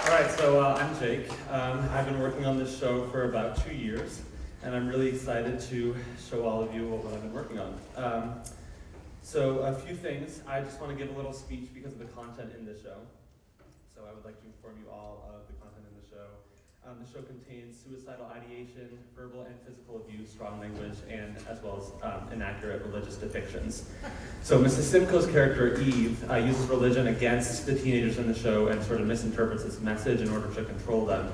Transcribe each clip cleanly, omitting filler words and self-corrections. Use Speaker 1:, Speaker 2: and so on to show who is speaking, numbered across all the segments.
Speaker 1: All right, so I'm Jake. I've been working on this show for about 2 years, and I'm really excited to show all of you what I've been working on. So a few things. I just want to give a little speech because of the content in the show. So I would like to inform you all of the content in the show. The show contains suicidal ideation, verbal and physical abuse, strong language, and as well as inaccurate religious depictions. So Mrs. Simcoe's character, Eve, uses religion against the teenagers in the show and sort of misinterprets its message in order to control them.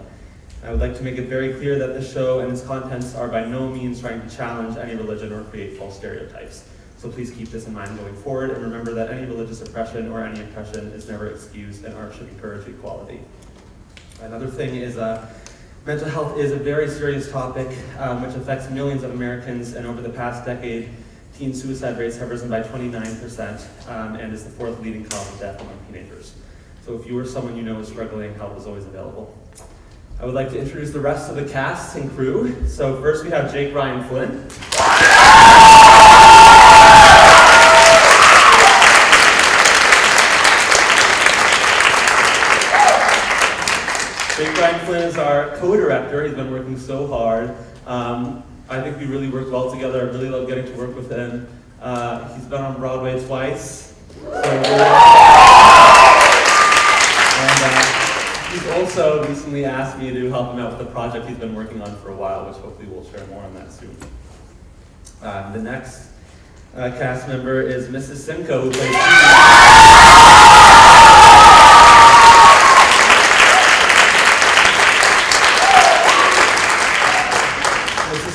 Speaker 1: I would like to make it very clear that the show and its contents are by no means trying to challenge any religion or create false stereotypes. So please keep this in mind going forward, and remember that any religious oppression or any oppression is never excused, and art should encourage equality. Another thing is mental health is a very serious topic which affects millions of Americans, and over the past decade, teen suicide rates have risen by 29% and is the fourth leading cause of death among teenagers. So if you or someone you know is struggling, help is always available. I would like to introduce the rest of the cast and crew. So first we have Jake Ryan Flynn. Jake Ryan Flynn is our co-director. He's been working so hard. I think we really worked well together. I really love getting to work with him. He's been on Broadway twice. And he's also recently asked me to help him out with a project he's been working on for a while, which hopefully we'll share more on that soon. The next cast member is Mrs. Simcoe, who plays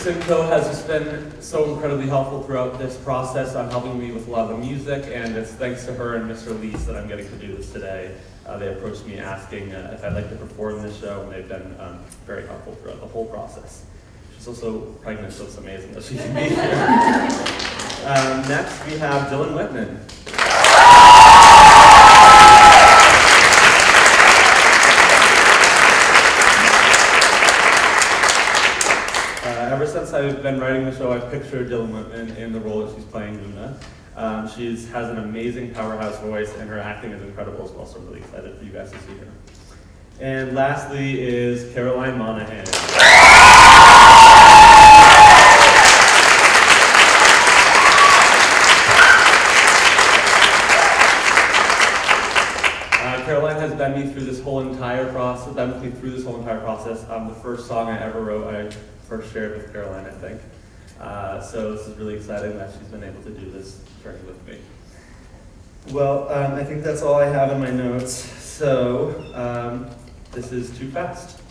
Speaker 1: Simcoe has just been so incredibly helpful throughout this process, helping me with a lot of the music, and it's thanks to her and Mr. Leese that I'm getting to do this today. They approached me asking if I'd like to perform this show, and they've been very helpful throughout the whole process. She's also pregnant, so it's amazing that she can be here. Next, we have Dylan Whitman. Ever since I've been writing the show, I've pictured Dylan Whitman in the role that she's playing Luna. She has an amazing powerhouse voice, and her acting is incredible as well, so I'm really excited for you guys to see her. And lastly is Caroline Monahan. Caroline has been me through this whole entire process. The first song I ever wrote, I first shared with Caroline, I think. So this is really exciting that she's been able to do this journey with me. Well, I think that's all I have in my notes. So this is Too Fast.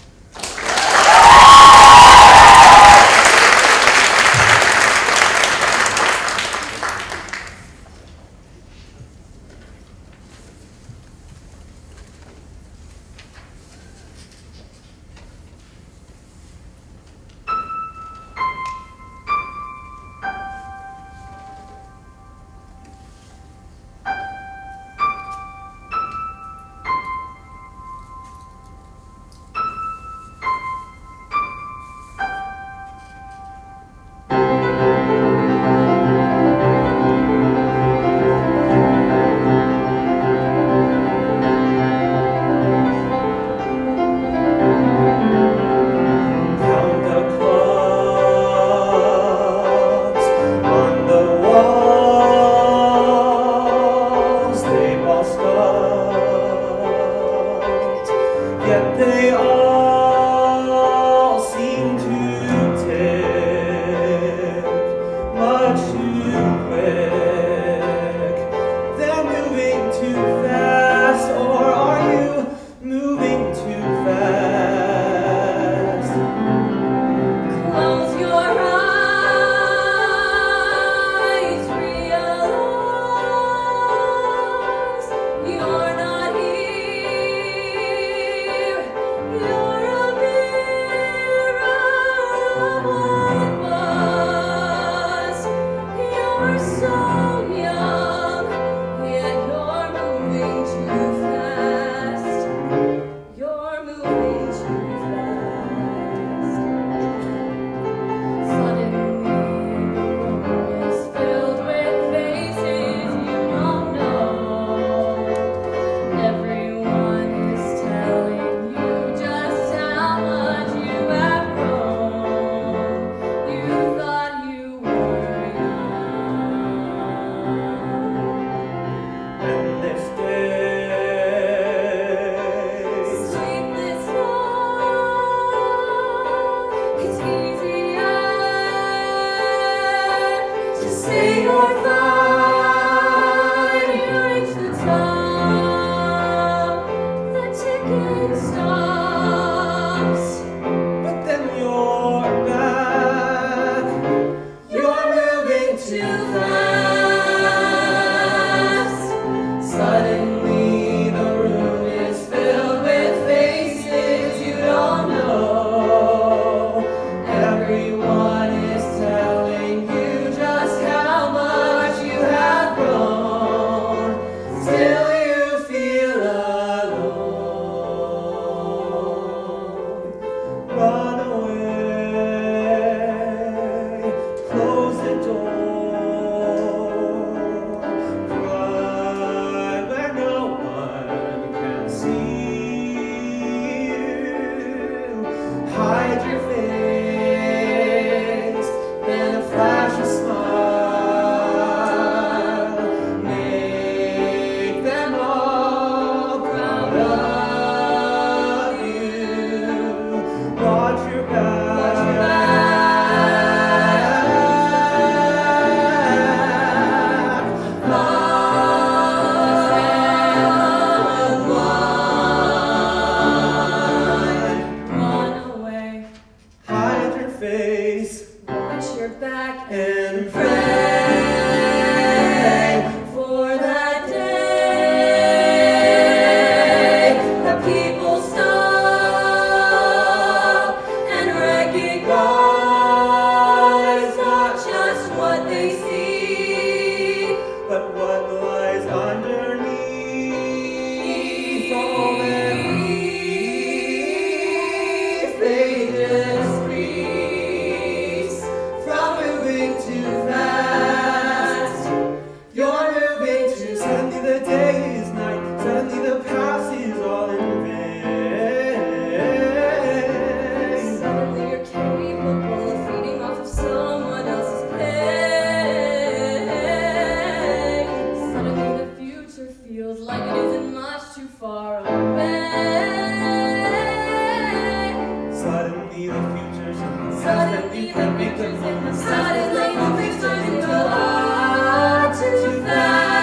Speaker 2: Everyone is telling you much too far away.
Speaker 1: Suddenly the future's in the past,
Speaker 2: Suddenly
Speaker 1: and we
Speaker 2: the
Speaker 1: can make the
Speaker 2: future's in the
Speaker 1: moment.
Speaker 2: suddenly the future's in the all too fast.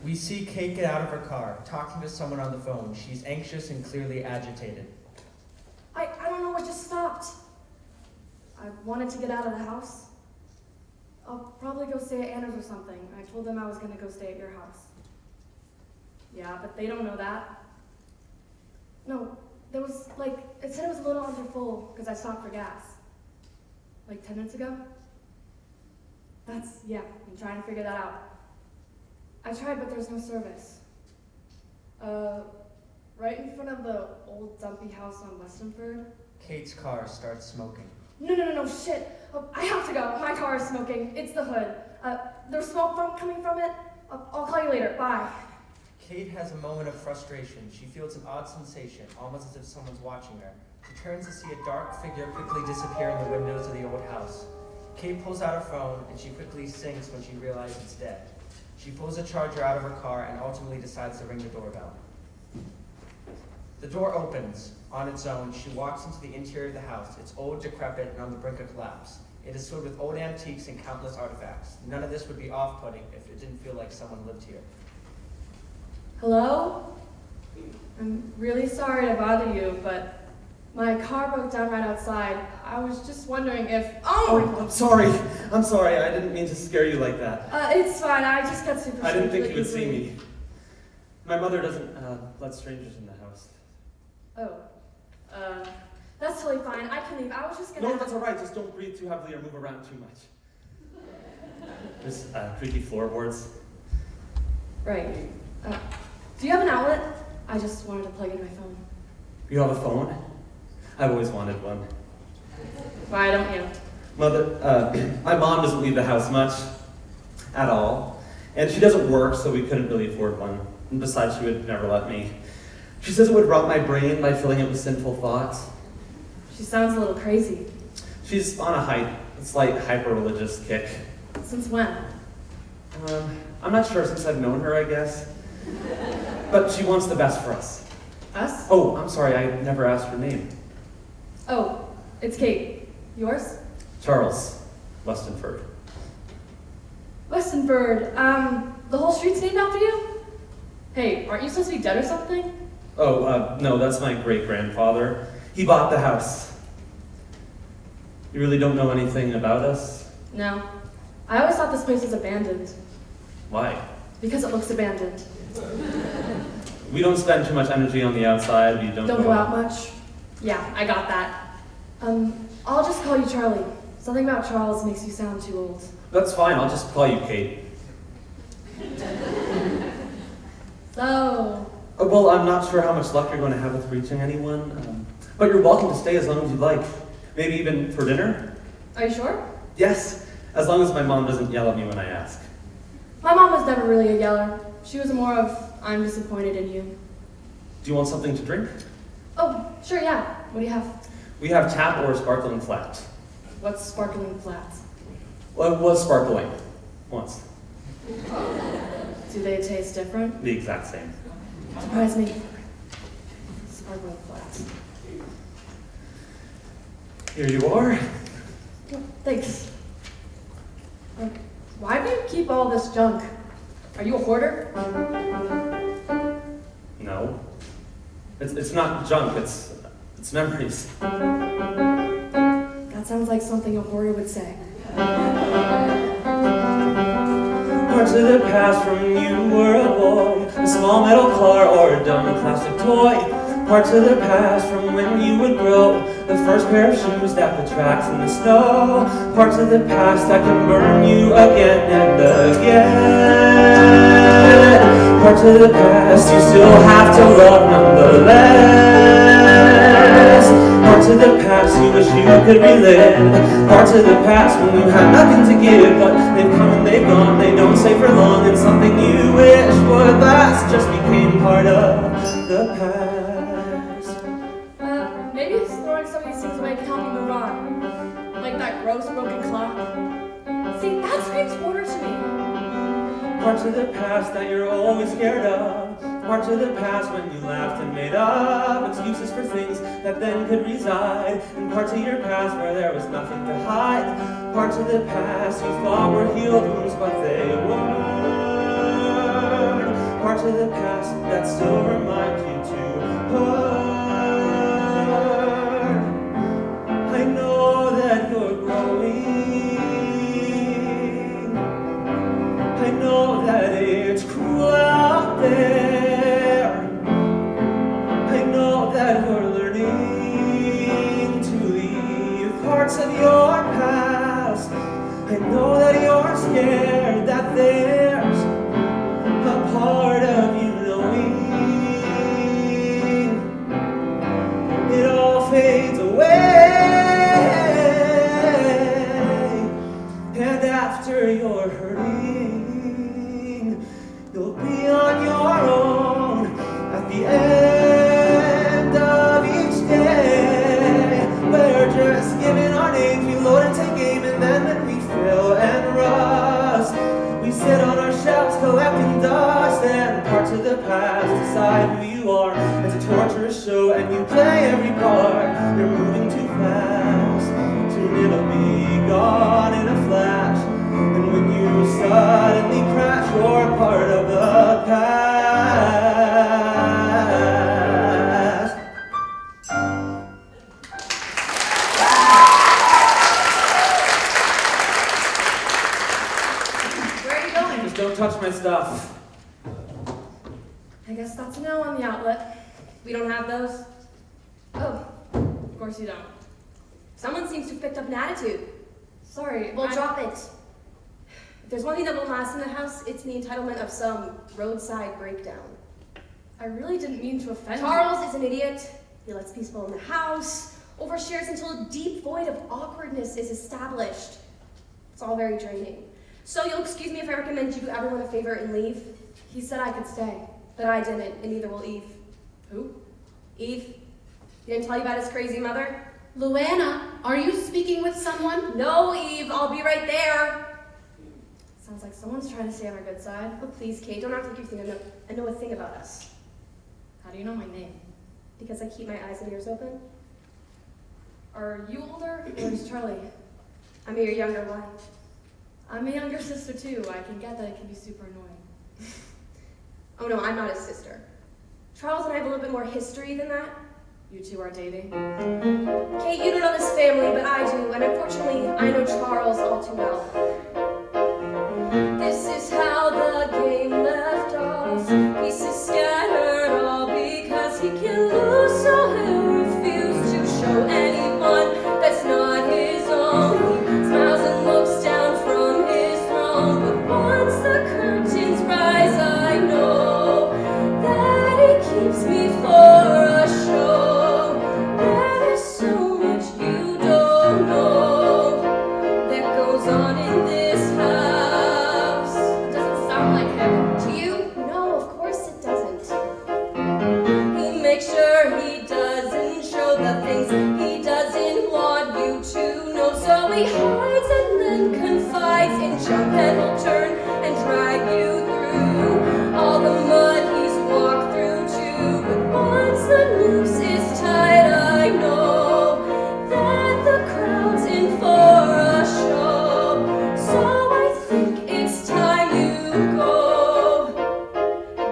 Speaker 3: We see Kate get out of her car, talking to someone on the phone. She's anxious and clearly agitated.
Speaker 2: I don't know, I just stopped. I wanted to get out of the house. I'll probably go stay at Anna's or something. I told them I was gonna go stay at your house. Yeah, but they don't know that. No, there was, like, it said it was a little under full because I stopped for gas. Like 10 minutes ago? Yeah, I'm trying to figure that out. I tried, but there's no service. Right in front of the old dumpy house on Westonford.
Speaker 3: Kate's car starts smoking.
Speaker 2: No, shit. Oh, I have to go. My car is smoking. It's the hood. There's smoke coming from it. I'll call you later. Bye.
Speaker 3: Kate has a moment of frustration. She feels an odd sensation, almost as if someone's watching her. She turns to see a dark figure quickly disappear in the windows of the old house. Kate pulls out her phone, and she quickly sinks when she realizes it's dead. She pulls a charger out of her car and ultimately decides to ring the doorbell. The door opens on its own. She walks into the interior of the house. It's old, decrepit, and on the brink of collapse. It is filled with old antiques and countless artifacts. None of this would be off-putting if it didn't feel like someone lived here.
Speaker 2: Hello? I'm really sorry to bother you, but my car broke down right outside. I was just wondering if...
Speaker 1: Oh, I'm sorry. I didn't mean to scare you like that.
Speaker 2: It's fine. I just got super
Speaker 1: I didn't
Speaker 2: shaky
Speaker 1: think you would see
Speaker 2: easily.
Speaker 1: me. My mother doesn't let strangers in the house.
Speaker 2: Oh. That's totally fine. I can leave. I was just gonna...
Speaker 1: No, that's all right. Just don't breathe too heavily or move around too much. There's creaky floorboards.
Speaker 2: Right. Do you have an outlet? I just wanted to plug in my phone.
Speaker 1: You have a phone? I've always wanted one.
Speaker 2: Why don't you?
Speaker 1: Mother, my mom doesn't leave the house much. At all. And she doesn't work, so we couldn't really afford one. And besides, she would never let me. She says it would rot my brain by filling it with sinful thoughts.
Speaker 2: She sounds a little crazy.
Speaker 1: She's on a slight hyper-religious kick.
Speaker 2: Since when?
Speaker 1: I'm not sure, since I've known her, I guess. But she wants the best for us.
Speaker 2: Us?
Speaker 1: Oh, I'm sorry, I never asked her name.
Speaker 2: Oh, it's Kate. Yours?
Speaker 1: Charles Westonford.
Speaker 2: Westonford. The whole street's named after you? Hey, aren't you supposed to be dead or something?
Speaker 1: Oh, no, that's my great-grandfather. He bought the house. You really don't know anything about us?
Speaker 2: No. I always thought this place was abandoned.
Speaker 1: Why?
Speaker 2: Because it looks abandoned.
Speaker 1: We don't spend too much energy on the outside. We don't
Speaker 2: Go out much. Yeah, I got that. I'll just call you Charlie. Something about Charles makes you sound too old.
Speaker 1: That's fine, I'll just call you Kate.
Speaker 2: So...
Speaker 1: Well, I'm not sure how much luck you're going to have with reaching anyone, but you're welcome to stay as long as you'd like. Maybe even for dinner?
Speaker 2: Are you sure?
Speaker 1: Yes, as long as my mom doesn't yell at me when I ask.
Speaker 2: My mom was never really a yeller. She was more of, I'm disappointed in you.
Speaker 1: Do you want something to drink?
Speaker 2: Oh, sure, yeah. What do you have?
Speaker 1: We have tap or sparkling flat.
Speaker 2: What's sparkling flat?
Speaker 1: Well, it was sparkling. Once.
Speaker 2: Do they taste different?
Speaker 1: The exact same.
Speaker 2: Surprise me. Sparkling flat.
Speaker 1: Here you are.
Speaker 2: Oh, thanks. Why do you keep all this junk? Are you a hoarder?
Speaker 1: No. It's not junk, it's memories.
Speaker 2: That sounds like something a hoarder would say.
Speaker 1: Parts of the past from when you were a boy, a small metal car or a dumb plastic toy. Parts of the past from when you would grow, the first pair of shoes that put tracks in the snow. Parts of the past that can burn you again and again. Parts of the past you still have to love nonetheless. Parts of the past you wish you could relive. Parts of the past when you had nothing to give, but they've come and they've gone. They don't stay for long, and something you wish the past.
Speaker 2: Maybe throwing some of these things away can help you move on. Like that gross broken clock. See, that screams order to me.
Speaker 1: Parts of the past that you're always scared of. Parts of the past when you laughed and made up excuses for things that then could reside. And parts of your past where there was nothing to hide. Parts of the past you thought were healed wounds, but they weren't. Parts of the past that still remind you to hurt. I know that you're growing. I know that it's cruel out there. I know that you're learning to leave parts of your past. I know that you're scared that there's a part of you knowing it all fades away. And after you're hurting, you'll be on your own at the end of each day. We're just giving our names, we load and take aim, and then when we fail and rust, we sit on our shelves collecting dust, and parts of the past decide who you are. It's a torturous show and you play every part. You're moving too fast, soon it'll be gone in a flash. And when you suddenly crash, you're part of the past.
Speaker 2: Where are you going?
Speaker 1: Just don't touch my stuff.
Speaker 2: I guess that's a no on the outlet. We don't have those. Oh, of course you don't. Someone seems to have picked up an attitude. Sorry,
Speaker 4: Well, drop it.
Speaker 2: If there's one thing that won't last in the house, it's the entitlement of some roadside breakdown. I really didn't mean to offend
Speaker 4: Charles is an idiot. He lets people in the house, overshares until a deep void of awkwardness is established. It's all very draining. So you'll excuse me if I recommend you do everyone a favor and leave?
Speaker 2: He said I could stay.
Speaker 4: But I didn't, and neither will Eve.
Speaker 2: Who?
Speaker 4: Eve? He didn't tell you about his crazy mother?
Speaker 5: Luana, are you speaking with someone?
Speaker 4: No, Eve, I'll be right there.
Speaker 2: Sounds like someone's trying to stay on our good side.
Speaker 4: Oh, please, Kate, don't act like you think I know a thing about us.
Speaker 2: How do you know my name?
Speaker 4: Because I keep my eyes and ears open.
Speaker 2: Are you older or is Charlie?
Speaker 4: I'm your younger wife.
Speaker 2: I'm a younger sister too. I can get that it can be super annoying.
Speaker 4: Oh no, I'm not his sister. Charles and I have a little bit more history than that.
Speaker 2: You two are dating?
Speaker 4: Kate, you don't know this family, but I do, and unfortunately, I know Charles all too well. This is how the game left off. Pieces scattered, all because he can lose, so he'll refuse to show anyone that's not his own. He smiles and looks down from his throne, but once the curtains rise, I know that he keeps me for a show. There's so much you don't know that goes on in this house.
Speaker 2: It doesn't sound like him.
Speaker 4: To you? No, of course it doesn't. He makes sure he doesn't show the things he doesn't want you to know. So he hides and then confides in junk that will turn and drag you through all the mud he's walked through too. But once the noose is tied, I know that the crowd's in for a show. So I think it's time you go.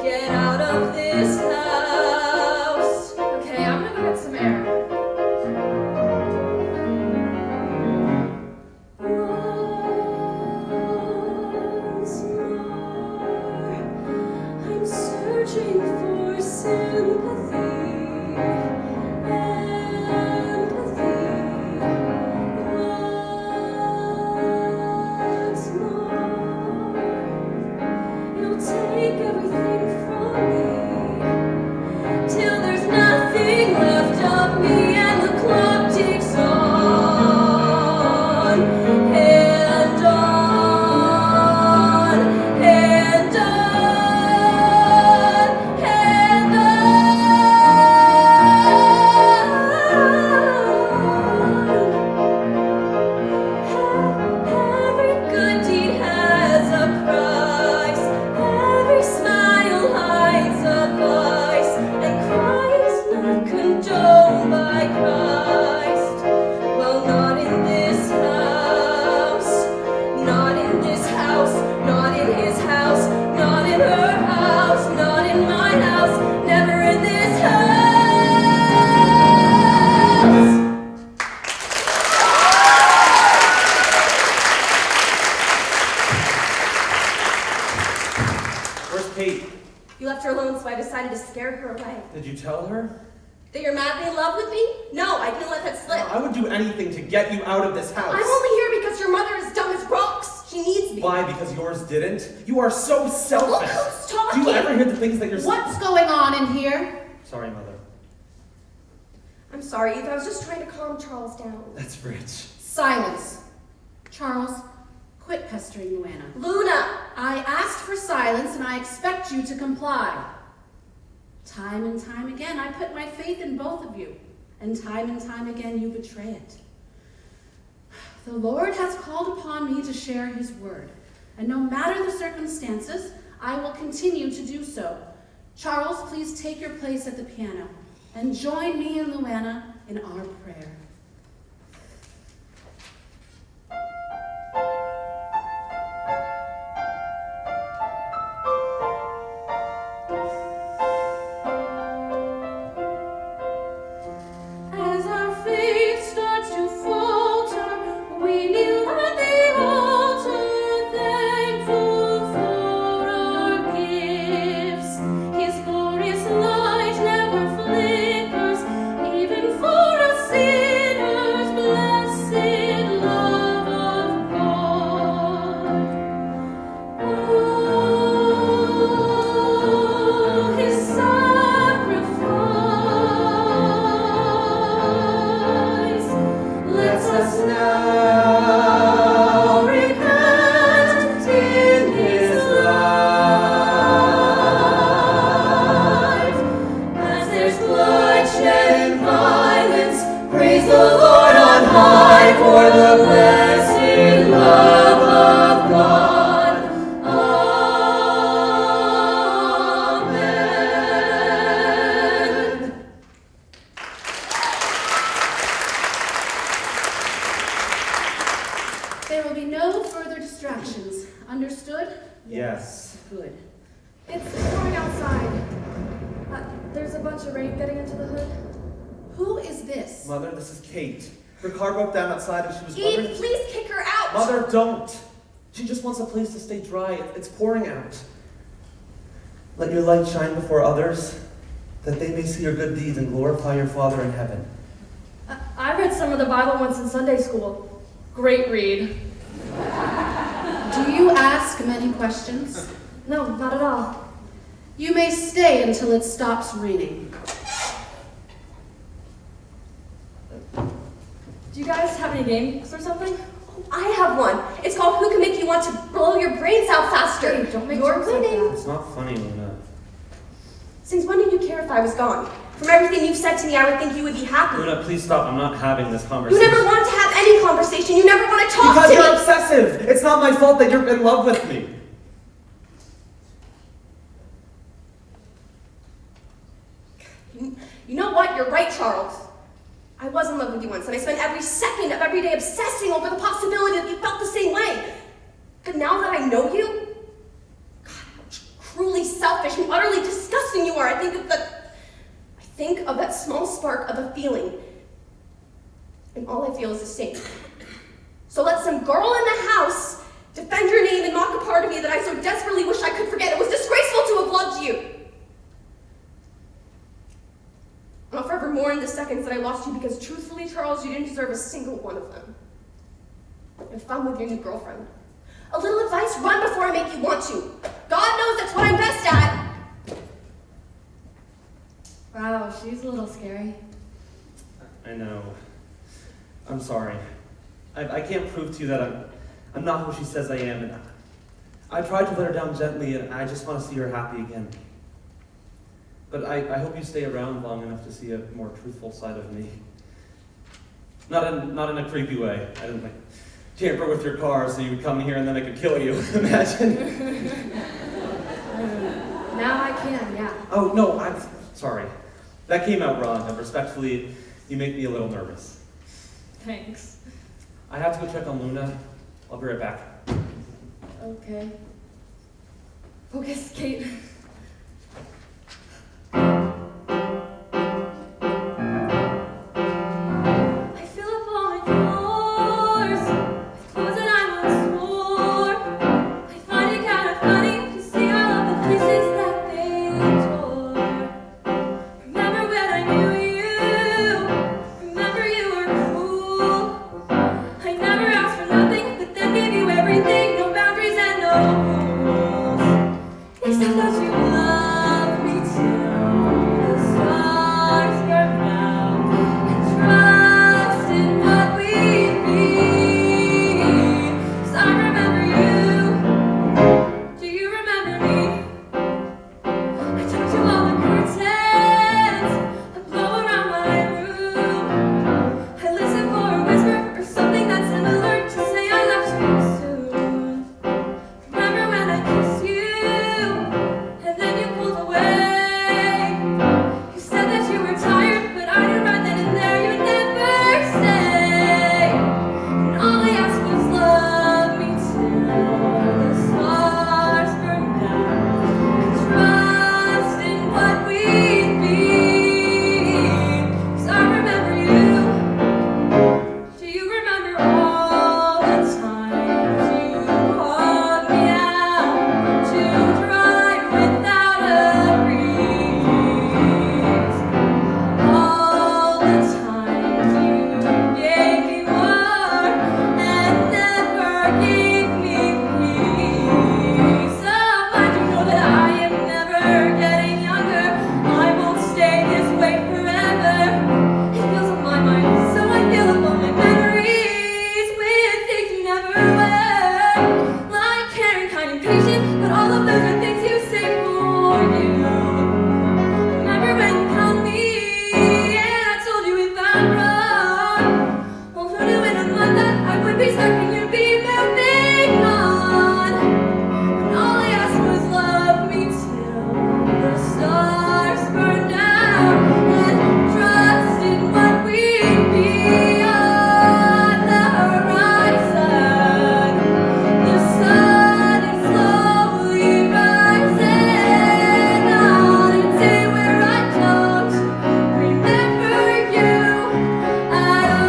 Speaker 4: Get out of this house.
Speaker 2: Okay, I'm gonna go get some air.
Speaker 4: Once more, I'm searching for sympathy, empathy. Once more, you'll take everything from me till there's nothing left of me and the clock ticks on and on and on and on.
Speaker 1: Where's Kate?
Speaker 4: You left her alone, so I decided to scare her away.
Speaker 1: Did you tell her?
Speaker 4: That you're madly in love with me? No, I didn't let that slip.
Speaker 1: I would do anything to get you out of this house.
Speaker 4: I'm only here because your mother is dumb as rocks. She needs me.
Speaker 1: Why? Because yours didn't? You are so selfish.
Speaker 4: Look who's talking.
Speaker 1: Do you ever hear the things that you're saying?
Speaker 5: What's going on in here?
Speaker 1: Sorry, Mother.
Speaker 4: I'm sorry, Eve. I was just trying to calm Charles down.
Speaker 1: That's rich.
Speaker 5: Silence. Charles, quit pestering Luana.
Speaker 4: Luna!
Speaker 5: I asked for silence and I expect you to comply. Time and time again, I put my faith in both of you, and time again, you betray it. The Lord has called upon me to share his word, and no matter the circumstances, I will continue to do so. Charles, please take your place at the piano and join me and Luana in our prayer.
Speaker 4: As our faith starts to falter, we kneel at the altar, thankful for our gifts. His glorious light never flickers, even for us sinners, blessed love of God. Oh, his sacrifice lets us now repent in his life. As there's bloodshed and violence, praise the Lord on high for the blessed love of God. Amen.
Speaker 5: There will be no further distractions. Understood?
Speaker 1: Yes.
Speaker 5: Good.
Speaker 2: It's pouring outside. There's a bunch of rain getting into the hood.
Speaker 5: Who is this?
Speaker 1: Mother, this is Kate. Her car broke down outside and she was
Speaker 4: Eve,
Speaker 1: wondering...
Speaker 4: please kick her out.
Speaker 1: Mother, don't! She just wants a place to stay dry. It's pouring out. Let your light shine before others, that they may see your good deeds and glorify your Father in heaven.
Speaker 2: I read some of the Bible once in Sunday school. Great read.
Speaker 5: Do you ask many questions?
Speaker 2: No, not at all.
Speaker 5: You may stay until it stops raining.
Speaker 2: Do you guys have any games or something?
Speaker 4: I have one. It's called Who Can Make You Want to Blow Your Brains Out Faster.
Speaker 2: Hey, don't make
Speaker 4: You're
Speaker 2: jokes like
Speaker 4: winning.
Speaker 2: that.
Speaker 1: It's not funny, Luna.
Speaker 4: Since when did you care if I was gone? From everything you've said to me, I would think you would be happy.
Speaker 1: Luna, please stop. I'm not having this
Speaker 4: You
Speaker 1: conversation.
Speaker 4: never want to have any conversation. You never want to talk
Speaker 1: Because
Speaker 4: to
Speaker 1: you're
Speaker 4: me.
Speaker 1: obsessive. It's not my fault that you're in love with me.
Speaker 4: You know what? You're right, Charles. I was in love with you once, and I spent every second of every day obsessing over the possibility that you felt the same way. But now that I know you, God, how cruelly selfish and utterly disgusting you are. I think of that small spark of a feeling, and all I feel is the same. So let some girl in the house defend your name and mock a part of me that I so desperately wish I could forget. It was disgraceful to have loved you. I'll forever mourn the seconds that I lost you because truthfully, Charles, you didn't deserve a single one of them. Have fun with your new girlfriend. A little advice, run before I make you want to. God knows that's what I'm best at.
Speaker 2: Wow, she's a little scary.
Speaker 1: I know. I'm sorry. I can't prove to you that I'm not who she says I am. And I tried to let her down gently, and I just want to see her happy again. But I hope you stay around long enough to see a more truthful side of me. Not in a creepy way. I didn't like tamper with your car so you would come here and then I could kill you. Imagine.
Speaker 2: Now I can, yeah.
Speaker 1: Oh, no, I'm sorry. That came out wrong, and respectfully, you make me a little nervous.
Speaker 2: Thanks.
Speaker 1: I have to go check on Luna. I'll be right back.
Speaker 2: Okay. Focus, Kate.
Speaker 4: I fill up all my drawers with clothes that I once wore. I find it kind of funny to see all of the places love me till the stars burn out, and trust in what we be. 'Cause I remember you. Do you remember me? I took to all the curtains that blow around my room. I listen for a whisper or something that's similar to say I left you soon. Remember when I kissed you and then you pulled away? You said that you were tired, but I knew right then and there you'd never stay. And all I asked was love me till the stars burned out. Trust in what we'd be. 'Cause I remember you. Do you remember all the times you hugged me out to dry without a breeze? All the times you gave me more and never gave me peace. Oh, I do know that I am never getting younger. I won't stay this way forever. It fills up my mind, so I fill up all my memories with things you never were. Like caring, kind, and patient, but all of those are things you say for you. Remember when you held me and I told you if I'm wrong, well, who knew in a month that I would be stuck and you'd be moving on? And all I asked was love me till the stars burned out, and trust in what we'd be on the horizon. The sun is slowly rising on a day where I don't remember you at all.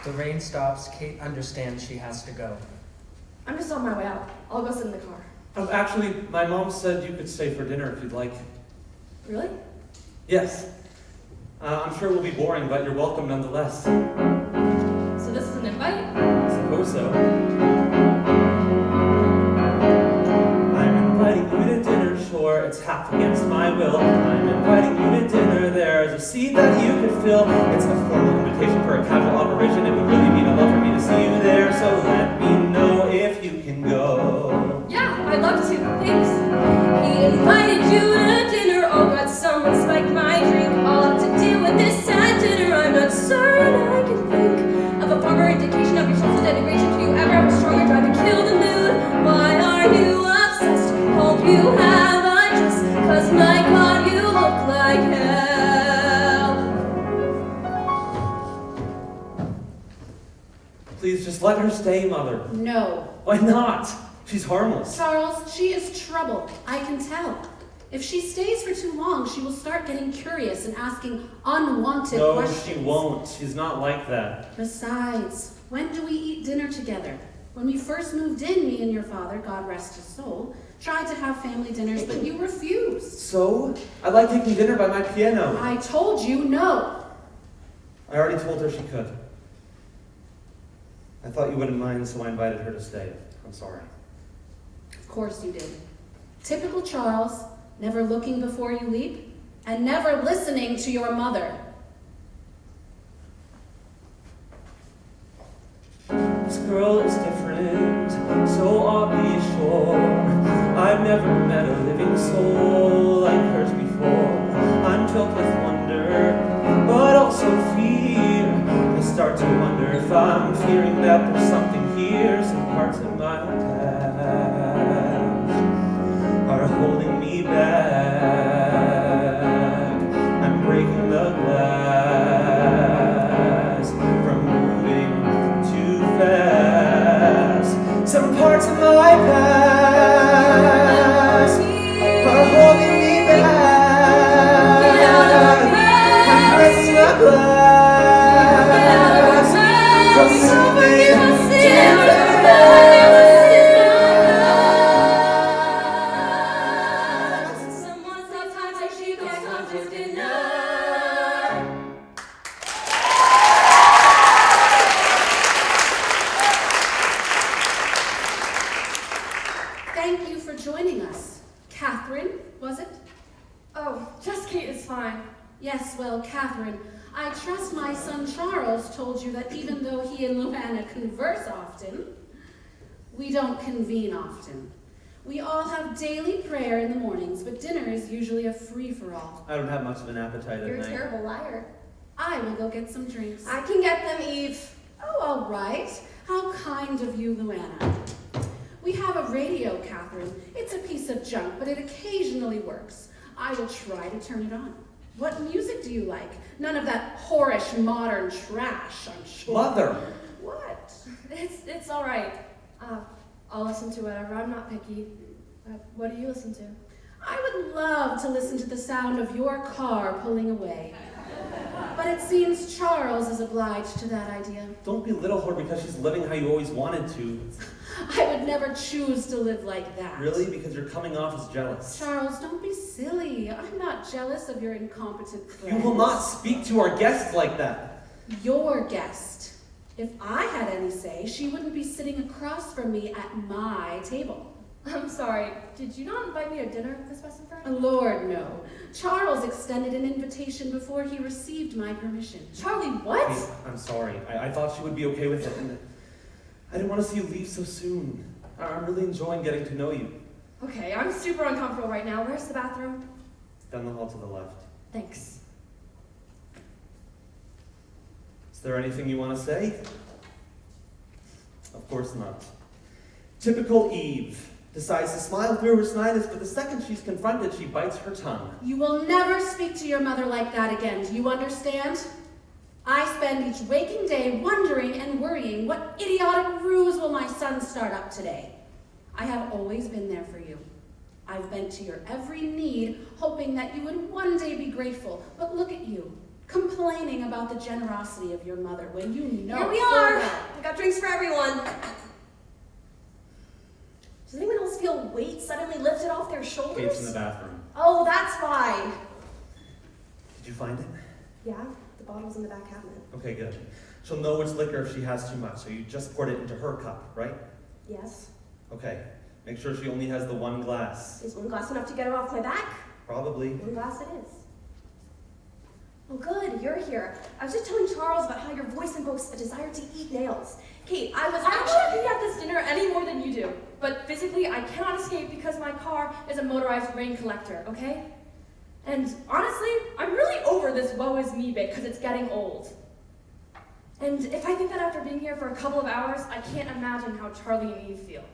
Speaker 3: The rain stops. Kate understands she has to go.
Speaker 2: I'm just on my way out. I'll go sit in the car.
Speaker 1: Actually, my mom said you could stay for dinner if you'd like.
Speaker 2: Really?
Speaker 1: Yes. I'm sure it will be boring, but you're welcome nonetheless.
Speaker 2: So this is an invite?
Speaker 1: I suppose so. I'm inviting you to dinner, sure, it's half against my will. I'm inviting you to dinner, there's a seat that you could fill. It's a formal invitation for a casual operation. It would really mean a lot for me to see you there, so let me know if you can go.
Speaker 2: Yeah, I'd love to. Thanks.
Speaker 4: He invited you to dinner. Oh God, someone spiked my drink. All up to deal with this sad dinner. I'm not certain I can think of a proper indication of your social denigration. Do you ever have a stronger drive to kill the mood? Why are you obsessed? Hope you have a just, 'cause my God, you look like hell.
Speaker 1: Please just let her stay, Mother.
Speaker 5: No.
Speaker 1: Why not? She's harmless.
Speaker 5: Charles, she is trouble. I can tell. If she stays for too long, she will start getting curious and asking unwanted
Speaker 1: No,
Speaker 5: questions.
Speaker 1: she won't. She's not like that.
Speaker 5: Besides, when do we eat dinner together? When we first moved in, me and your father, God rest his soul, tried to have family dinners, but you refused.
Speaker 1: So? I like taking dinner by my piano.
Speaker 5: I told you no.
Speaker 1: I already told her she could. I thought you wouldn't mind, so I invited her to stay. I'm sorry.
Speaker 5: Of course you did. Typical Charles, never looking before you leap, and never listening to your mother.
Speaker 1: This girl is different, so I'll be sure. I've never met a living soul like hers before. I'm filled with wonder, but also fear. I start to wonder if I'm fearing that there's something here. Some parts of my past are holding me back. I'm breaking the glass from moving too fast. Some parts of my past are holding me back. I'm breaking the glass from moving too fast.
Speaker 4: Someone sometimes like she goes home to dinner.
Speaker 5: Catherine, I trust my son Charles told you that even though he and Luana converse often, we don't convene often. We all have daily prayer in the mornings, but dinner is usually a free-for-all.
Speaker 1: I don't have much of an appetite
Speaker 2: You're
Speaker 1: at
Speaker 2: a
Speaker 1: night.
Speaker 2: terrible liar.
Speaker 5: I will go get some drinks.
Speaker 2: I can get them, Eve.
Speaker 5: Oh, all right. How kind of you, Luana. We have a radio, Catherine. It's a piece of junk, but it occasionally works. I will try to turn it on. What music do you like? None of that whorish modern trash, I'm sure.
Speaker 1: Mother!
Speaker 5: What?
Speaker 2: It's all right. I'll listen to whatever. I'm not picky. What do you listen to?
Speaker 5: I would love to listen to the sound of your car pulling away. But it seems Charles is obliged to that idea.
Speaker 1: Don't belittle her because she's living how you always wanted to.
Speaker 5: I would never choose to live like that.
Speaker 1: Really? Because you're coming off as jealous.
Speaker 5: Charles, don't be silly. I'm not jealous of your incompetent friend.
Speaker 1: You will not speak to our guests like that.
Speaker 5: Your guest. If I had any say, she wouldn't be sitting across from me at my table.
Speaker 2: I'm sorry. Did you not invite me to dinner, Miss Westenford?
Speaker 5: Lord, no. Charles extended an invitation before he received my permission.
Speaker 2: Charlie, what?
Speaker 1: Hey, I'm sorry. I thought she would be okay with it. And I didn't want to see you leave so soon. I'm really enjoying getting to know you.
Speaker 2: Okay, I'm super uncomfortable right now. Where's the bathroom?
Speaker 1: Down the hall to the left.
Speaker 2: Thanks.
Speaker 1: Is there anything you want to say? Of course not. Typical Eve. Decides to smile through her sniders, but the second she's confronted, she bites her tongue.
Speaker 5: You will never speak to your mother like that again. Do you understand? I spend each waking day wondering and worrying, what idiotic ruse will my son start up today? I have always been there for you. I've bent to your every need, hoping that you would one day be grateful. But look at you, complaining about the generosity of your mother when you know
Speaker 2: Here we
Speaker 5: full
Speaker 2: are.
Speaker 5: well.
Speaker 2: I got drinks for everyone. Does anyone else feel weight suddenly lifted off their
Speaker 1: Kate's
Speaker 2: shoulders?
Speaker 1: in the bathroom.
Speaker 2: Oh, that's why.
Speaker 1: Did you find it?
Speaker 2: Yeah, the bottle's in the back cabinet.
Speaker 1: Okay, good. She'll know which liquor if she has too much, so you just poured it into her cup, right?
Speaker 2: Yes.
Speaker 1: Okay. Make sure she only has the one glass.
Speaker 2: Is one glass enough to get her off my back?
Speaker 1: Probably.
Speaker 2: One glass it is. Oh, good, you're here. I was just telling Charles about how your voice invokes a desire to eat nails. Kate, I don't want to be at this dinner any more than you do. But physically, I cannot escape because my car is a motorized rain collector, okay? And honestly, I'm really over this woe is me bit because it's getting old. And if I think that after being here for a couple of hours, I can't imagine how Charlie and Eve feel.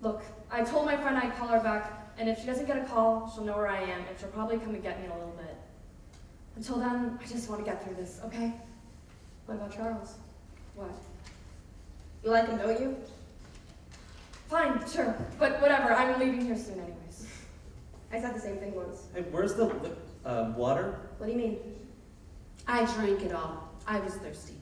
Speaker 2: Look, I told my friend I'd call her back, and if she doesn't get a call, she'll know where I am, and she'll probably come and get me in a little bit. Until then, I just want to get through this, okay? What about Charles? What? You like him, don't you? Fine, sure, but whatever, I'm leaving here soon anyways. I said the same thing once.
Speaker 1: Hey, where's the water?
Speaker 2: What do you mean?
Speaker 5: I drank it all. I was thirsty.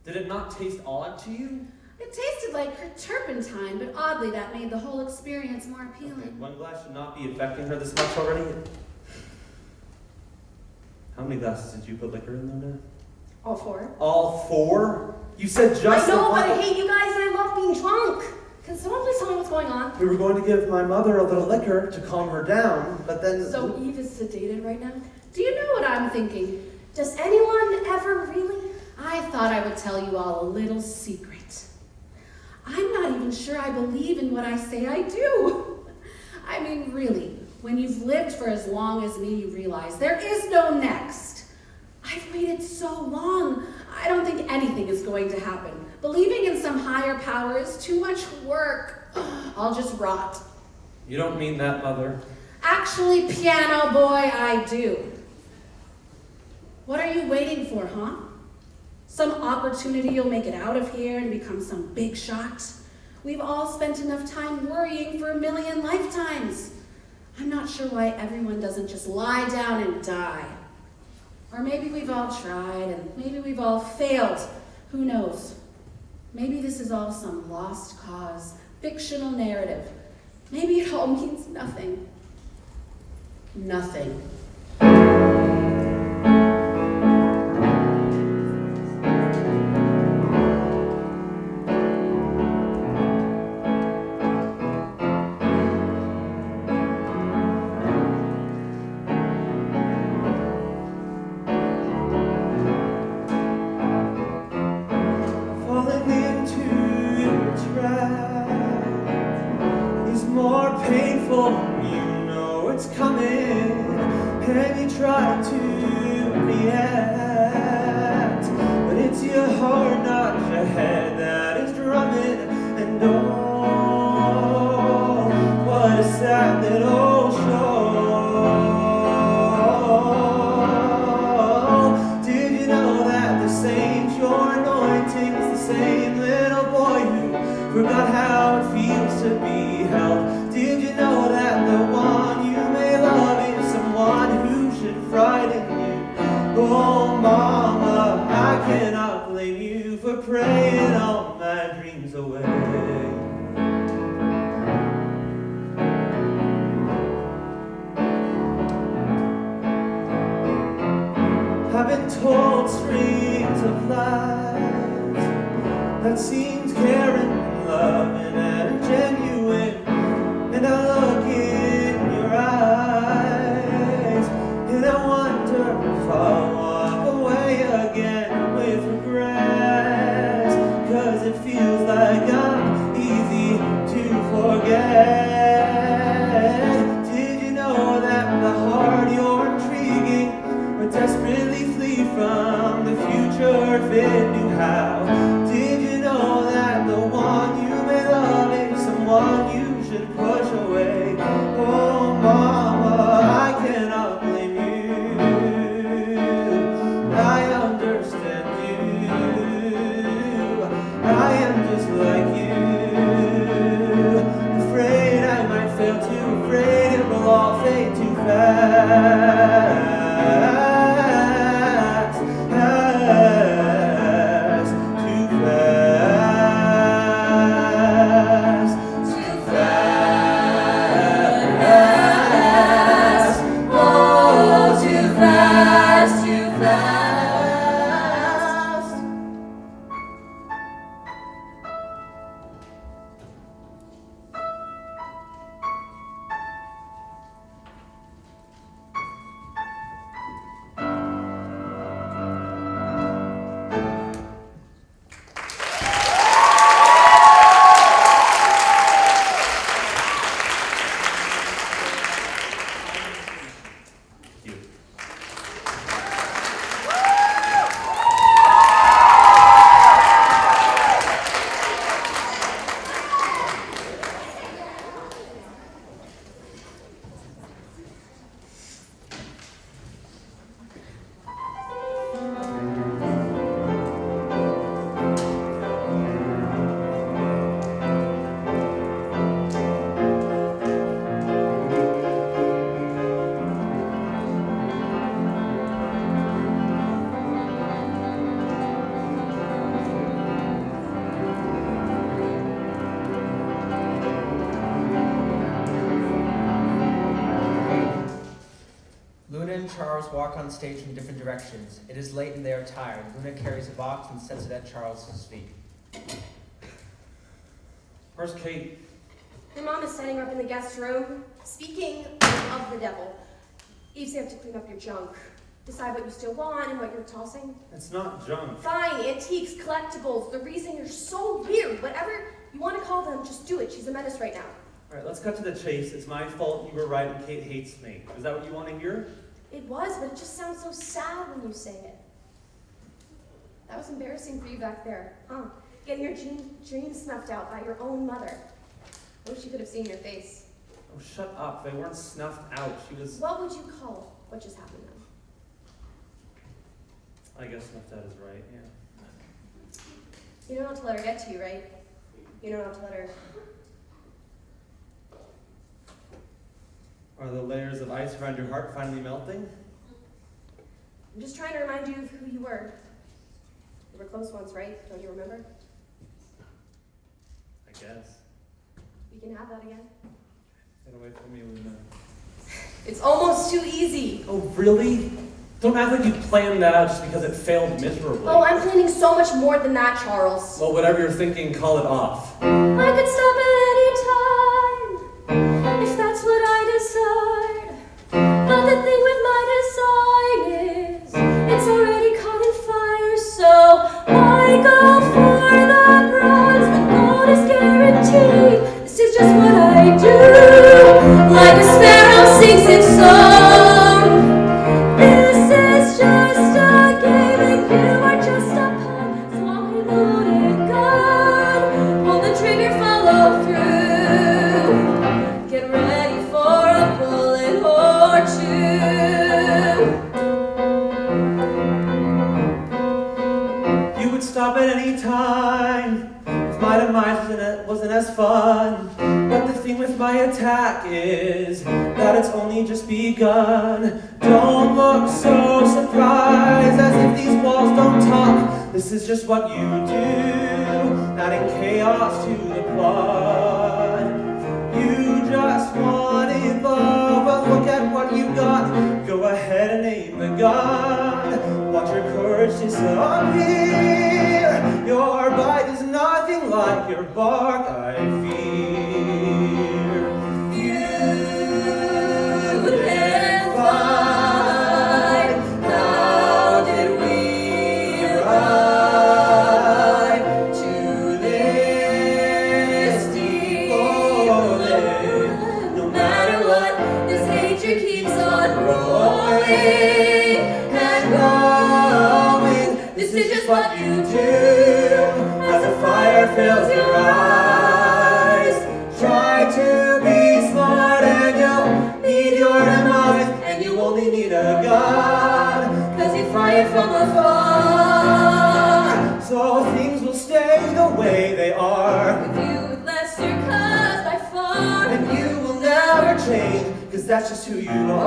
Speaker 1: Did it not taste odd to you?
Speaker 5: It tasted like turpentine, but oddly that made the whole experience more appealing.
Speaker 1: Okay, one glass should not be affecting her this much already. How many glasses did you put liquor in there now?
Speaker 2: All four.
Speaker 1: All four? You said just
Speaker 2: I know,
Speaker 1: the
Speaker 2: but
Speaker 1: one.
Speaker 2: I hate you guys and I love being drunk. Can someone please tell me what's going on?
Speaker 1: We were going to give my mother a little liquor to calm her down, but then...
Speaker 2: So Eve is sedated right now?
Speaker 5: Do you know what I'm thinking?
Speaker 2: Does anyone ever really?
Speaker 5: I thought I would tell you all a little secret. I'm not even sure I believe in what I say I do. I mean, really, when you've lived for as long as me, you realize there is no next. I've waited so long. I don't think anything is going to happen. Believing in some higher power is too much work. I'll just rot.
Speaker 1: You don't mean that, Mother.
Speaker 5: Actually, piano boy, I do. What are you waiting for, huh? Some opportunity you'll make it out of here and become some big shot? We've all spent enough time worrying for 1,000,000 lifetimes. I'm not sure why everyone doesn't just lie down and die. Or maybe we've all tried and maybe we've all failed. Who knows? Maybe this is all some lost cause, fictional narrative. Maybe it all means nothing. Nothing.
Speaker 6: same little boy who forgot how it feels to be held. Did you know that the one you may love is someone who should frighten you? Oh, Mama, I cannot blame you for praying all my dreams away. I've been told strings of lies that seems caring and loving and genuine, and I look in your eyes and I wonder if I'll walk away again with regret, 'cause it feels like I'm easy to forget. Did you know that the heart you're intriguing would desperately flee from the future if it knew how? Did you know that the one you may love is someone you should push away? Oh, Mama, I cannot blame you. I understand you. I am just like you. Afraid I might fail too, afraid it will all fade too fast.
Speaker 3: Luna and Charles walk on stage from different directions. It is late and they are tired. Luna carries a box and sets it at Charles's feet.
Speaker 1: Where's Kate?
Speaker 2: Your mom is setting her up in the guest room. Speaking of the devil, you have to clean up your junk. Decide what you still want and what you're tossing.
Speaker 1: It's not junk.
Speaker 2: Fine, antiques, collectibles, the reason you're so weird. Whatever you want to call them, just do it. She's a menace right now.
Speaker 1: All right, let's cut to the chase. It's my fault you were right and Kate hates me. Is that what you want to hear?
Speaker 2: It was, but it just sounds so sad when you say it. That was embarrassing for you back there, huh? Getting your dreams snuffed out by your own mother. I wish you could have seen your face.
Speaker 1: Oh, shut up. They weren't snuffed out. She was...
Speaker 2: What would you call what just happened then?
Speaker 1: I guess snuffed out is right, yeah.
Speaker 2: You don't have to let her get to you, right? You don't have to let her...
Speaker 1: Are the layers of ice around your heart finally melting?
Speaker 2: I'm just trying to remind you of who you were. We were close once, right? Don't you remember?
Speaker 1: I guess.
Speaker 2: We can have that again.
Speaker 1: Get away from me, Luna.
Speaker 2: It's almost too easy.
Speaker 1: Oh, really? Don't act like you planned that out just because it failed miserably.
Speaker 2: Oh, I'm planning so much more than that, Charles.
Speaker 1: Well, whatever you're thinking, call it off.
Speaker 4: I could stop at any time if that's what I decide. But the thing with my design is it's already caught in fire. So why go for the bronze when gold is guaranteed? This is just what I do. Like a sparrow sings its song. This is just a game and you are just a pawn. So I'll hit the loaded gun, pull the trigger, follow through. Get ready for a bullet or two.
Speaker 1: You would
Speaker 6: would stop at any time if my demise wasn't as fun. But the thing with my attack is that it's only just begun. Don't look so surprised as if these walls don't talk. This is just what you do, adding chaos to the plot. You just wanted love, but look at what you got. Go ahead and aim the gun. Watch your courage disappear. Your bite is nothing like your bark, I fear.
Speaker 4: Feud and fight, how did we arrive to this deep? No matter what, this hatred keeps on growing and growing. This is just what you do as the fire fills your eyes.
Speaker 6: Try to be smart and you'll meet your demise. And you only need a gun,
Speaker 4: 'Cause you fire from afar.
Speaker 6: so things will stay the way they are.
Speaker 4: With you, with less your cause by far.
Speaker 6: And you will never change, 'cause that's just who you are.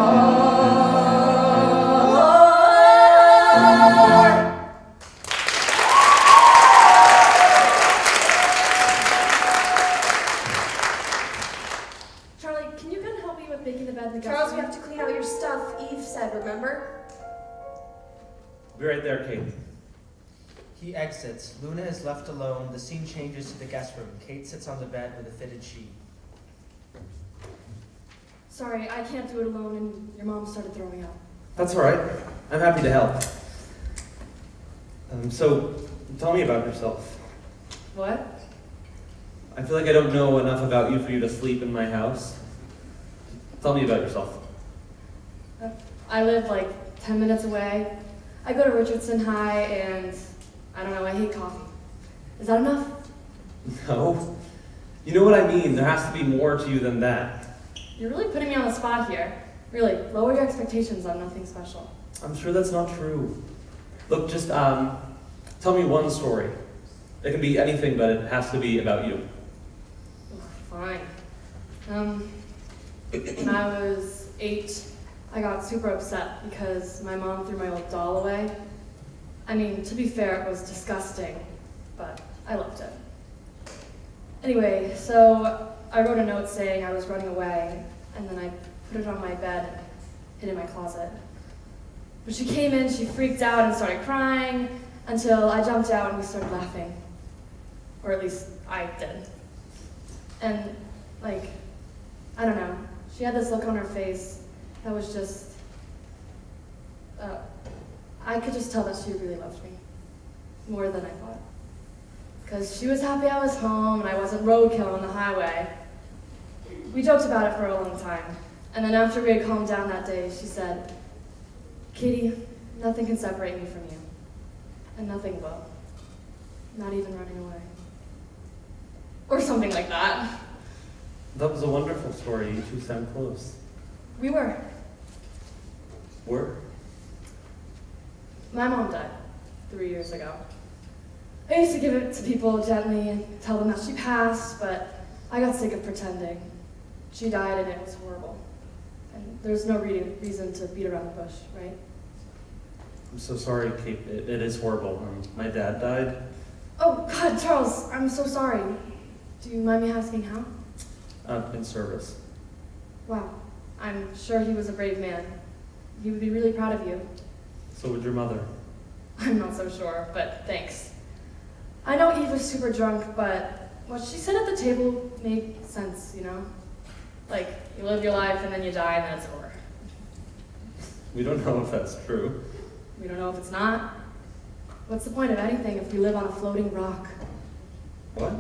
Speaker 2: Charlie, can you come help me with making the bed in the guest
Speaker 7: Charles, we
Speaker 2: room?
Speaker 7: have to clean out your stuff, Eve said, remember?
Speaker 1: Be right there, Kate.
Speaker 3: He exits. Luna is left alone. The scene changes to the guest room. Kate sits on the bed with a fitted sheet.
Speaker 2: Sorry, I can't do it alone, and your mom started throwing up.
Speaker 1: That's all right. I'm happy to help. So, tell me about yourself.
Speaker 2: What?
Speaker 1: I feel like I don't know enough about you for you to sleep in my house. Tell me about yourself.
Speaker 2: I live like 10 minutes away. I go to Richardson High, and I don't know, I hate coffee. Is that enough?
Speaker 1: No. You know what I mean. There has to be more to you than that.
Speaker 2: You're really putting me on the spot here. Really, lower your expectations. I'm nothing special.
Speaker 1: I'm sure that's not true. Look, just tell me one story. It can be anything, but it has to be about you.
Speaker 2: Fine. When I was 8, I got super upset because my mom threw my old doll away. I mean, to be fair, it was disgusting, but I loved it. Anyway, so I wrote a note saying I was running away, and then I put it on my bed and hid in my closet. When she came in, she freaked out and started crying until I jumped out and we started laughing. Or at least I did. And, like, I don't know, she had this look on her face that was just, I could just tell that she really loved me. More than I thought. Because she was happy I was home and I wasn't roadkill on the highway. We joked about it for a long time. And then after we had calmed down that day, she said, "Katie, nothing can separate me from you. And nothing will. Not even running away." Or something like that.
Speaker 1: That was a wonderful story. You two sound close.
Speaker 2: We were.
Speaker 1: Were?
Speaker 2: My mom died 3 years ago. I used to give it to people gently and tell them that she passed, but I got sick of pretending. She died and it was horrible. And there's no reason to beat around the bush, right?
Speaker 1: I'm so sorry, Kate. It is horrible. My dad died.
Speaker 2: Oh, God, Charles, I'm so sorry. Do you mind me asking how?
Speaker 1: In service.
Speaker 2: Wow, I'm sure he was a brave man. He would be really proud of you.
Speaker 1: So would your mother.
Speaker 2: I'm not so sure, but thanks. I know Eve was super drunk, but what she said at the table made sense, you know? Like, you live your life and then you die and then it's over.
Speaker 1: We don't know if that's true.
Speaker 2: We don't know if it's not. What's the point of anything if we live on a floating rock?
Speaker 1: What?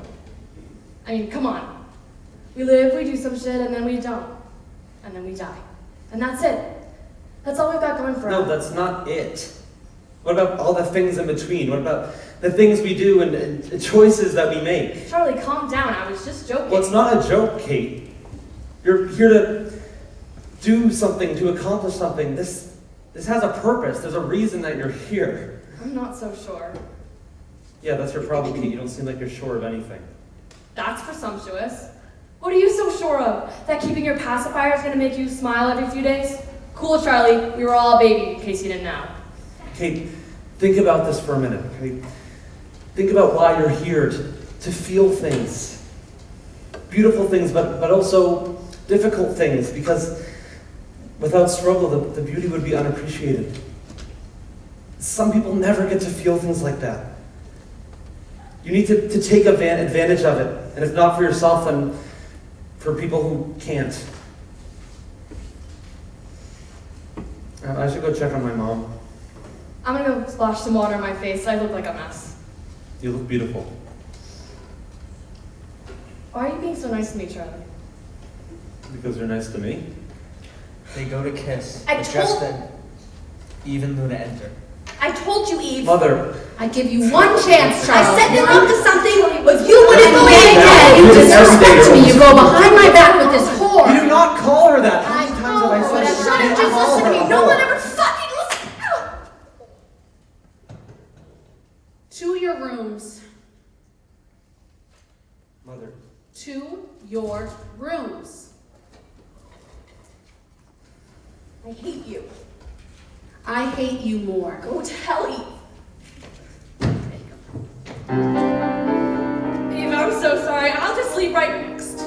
Speaker 2: I mean, come on. We live, we do some shit, and then we don't. And then we die. And that's it. That's all we've got going for us.
Speaker 1: No, that's not it. What about all the things in between? What about the things we do and choices that we make?
Speaker 2: Charlie, calm down. I was just joking.
Speaker 1: Well, it's not a joke, Kate. You're here to do something, to accomplish something. This has a purpose. There's a reason that you're here.
Speaker 2: I'm not so sure.
Speaker 1: Yeah, that's your problem, Kate. You don't seem like you're sure of anything.
Speaker 2: That's presumptuous. What are you so sure of? That keeping your pacifier is gonna make you smile every few days? Cool, Charlie. We were all a baby, in case you didn't know.
Speaker 1: Kate, think about this for a minute, okay? Think about why you're here, to feel things. Beautiful things, but also difficult things, because without struggle, the beauty would be unappreciated. Some people never get to feel things like that. You need to take advantage of it, and if not for yourself, then for people who can't. I should go check on my mom.
Speaker 2: I'm gonna go splash some water on my face. I look like a mess.
Speaker 1: You look beautiful.
Speaker 2: Why are you being so nice to me, Charlie?
Speaker 1: Because you're nice to me.
Speaker 3: They go to kiss,
Speaker 7: I
Speaker 3: but just
Speaker 7: told-
Speaker 3: then, Eve and Luna enter.
Speaker 7: I told you, Eve.
Speaker 1: Mother,
Speaker 5: I give you one chance, Charles.
Speaker 7: I set them
Speaker 5: One.
Speaker 7: up to something, but you wouldn't
Speaker 5: And
Speaker 7: believe
Speaker 5: yet
Speaker 7: it.
Speaker 5: you
Speaker 1: You
Speaker 5: disrespect me. You go behind my back with this
Speaker 1: you
Speaker 5: whore.
Speaker 1: do not call her that. How
Speaker 5: I
Speaker 1: many times have I
Speaker 5: know,
Speaker 1: said
Speaker 5: but
Speaker 1: you
Speaker 5: I
Speaker 7: Shut
Speaker 1: can't
Speaker 7: up, just
Speaker 1: call
Speaker 7: listen
Speaker 1: her
Speaker 7: to me.
Speaker 1: a
Speaker 7: No
Speaker 1: whore?
Speaker 7: one ever fucking listen.
Speaker 5: To your rooms.
Speaker 1: Mother,
Speaker 5: To your rooms.
Speaker 7: I hate you.
Speaker 5: I hate you more.
Speaker 7: Go to hell, Eve.
Speaker 2: Eve, I'm so sorry. I'll just leave right next.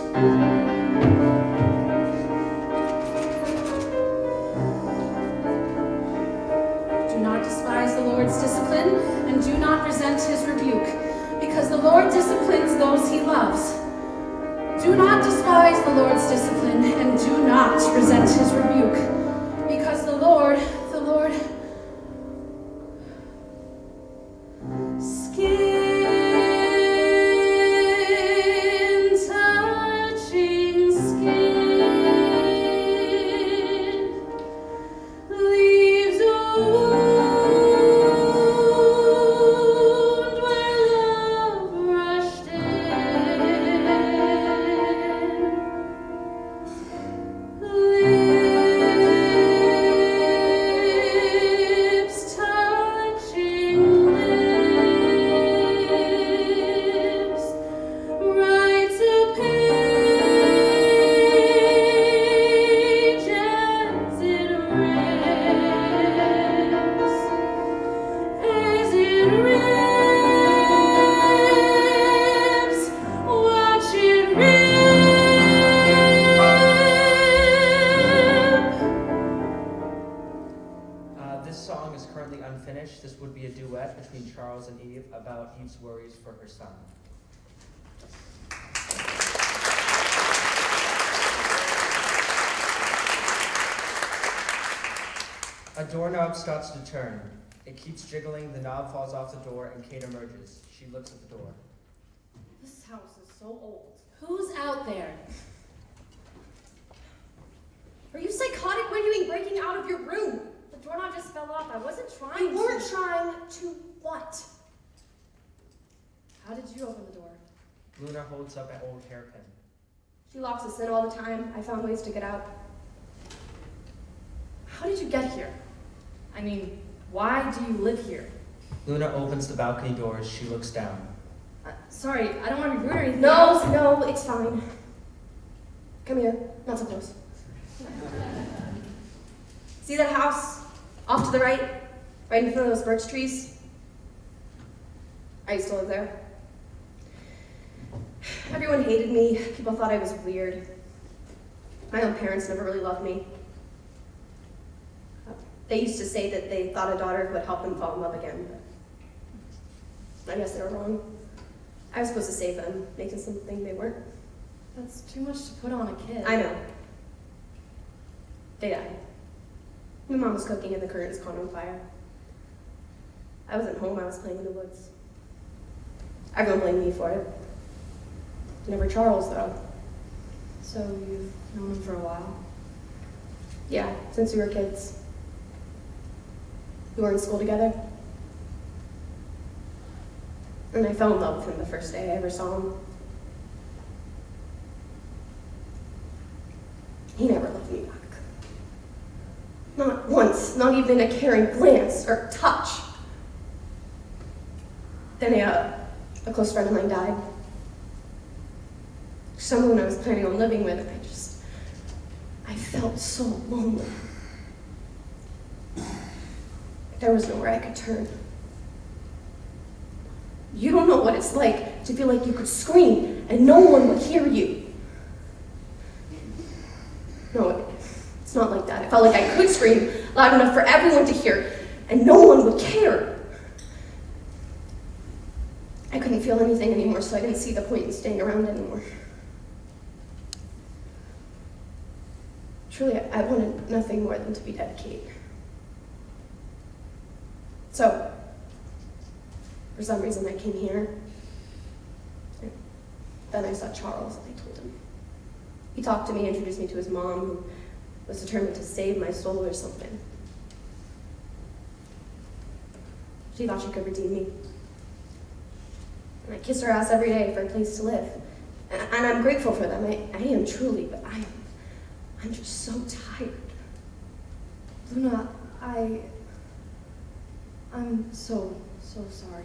Speaker 5: Do not despise the Lord's discipline, and do not resent his rebuke, because the Lord disciplines those he loves. Do not despise the Lord's discipline, and do not resent his rebuke, because the Lord skin touching skin leaves a wound where love rushed in. Lips touching lips writes a page as it rips, watch it rip.
Speaker 3: This song is currently unfinished. This would be a duet between Charles and Eve about Eve's worries for her son. A doorknob starts to turn. It keeps jiggling, the knob falls off the door, and Kate emerges. She looks at the door.
Speaker 2: This house is so old.
Speaker 5: Who's out there?
Speaker 7: Are you psychotic? What are you doing breaking out of your room?
Speaker 2: The doorknob just fell off. I wasn't trying
Speaker 7: You weren't
Speaker 2: to.
Speaker 7: trying to what?
Speaker 2: How did you open the door?
Speaker 3: Luna holds up an old hairpin.
Speaker 7: She locks us in all the time. I found ways to get out.
Speaker 2: How did you get here? I mean, why do you live here?
Speaker 3: Luna opens the balcony doors. She looks down.
Speaker 2: Sorry, I don't want to be rude or anything.
Speaker 7: No, it's fine. Come here. Not so close. See that house? Off to the right? Right in front of those birch trees? I used to live there. Everyone hated me. People thought I was weird. My own parents never really loved me. They used to say that they thought a daughter would help them fall in love again, but I guess they were wrong. I was supposed to save them, make them something they weren't.
Speaker 2: That's too much to put on a kid.
Speaker 7: I know. They died. My mom was cooking and the curtains caught on fire. I wasn't home, I was playing in the woods. Everyone blamed me for it. Never Charles, though.
Speaker 2: So you've known him for a while?
Speaker 7: Yeah, since we were kids. We were in school together. And I fell in love with him the first day I ever saw him. He never loved me back. Not once, not even a caring glance or touch. Then a close friend of mine died. Someone I was planning on living with. I felt so lonely. There was nowhere I could turn. You don't know what it's like to feel like you could scream and no one would hear you. No, it's not like that. I felt like I could scream loud enough for everyone to hear and no one would care. I couldn't feel anything anymore, so I didn't see the point in staying around anymore. Truly, I wanted nothing more than to be dead, Kate. So, for some reason I came here. And then I saw Charles and I told him. He talked to me, introduced me to his mom, who was determined to save my soul or something. She thought she could redeem me. And I kiss her ass every day for a place to live. And I'm grateful for them. I am truly, but I'm just so tired.
Speaker 2: Luna, I'm so sorry.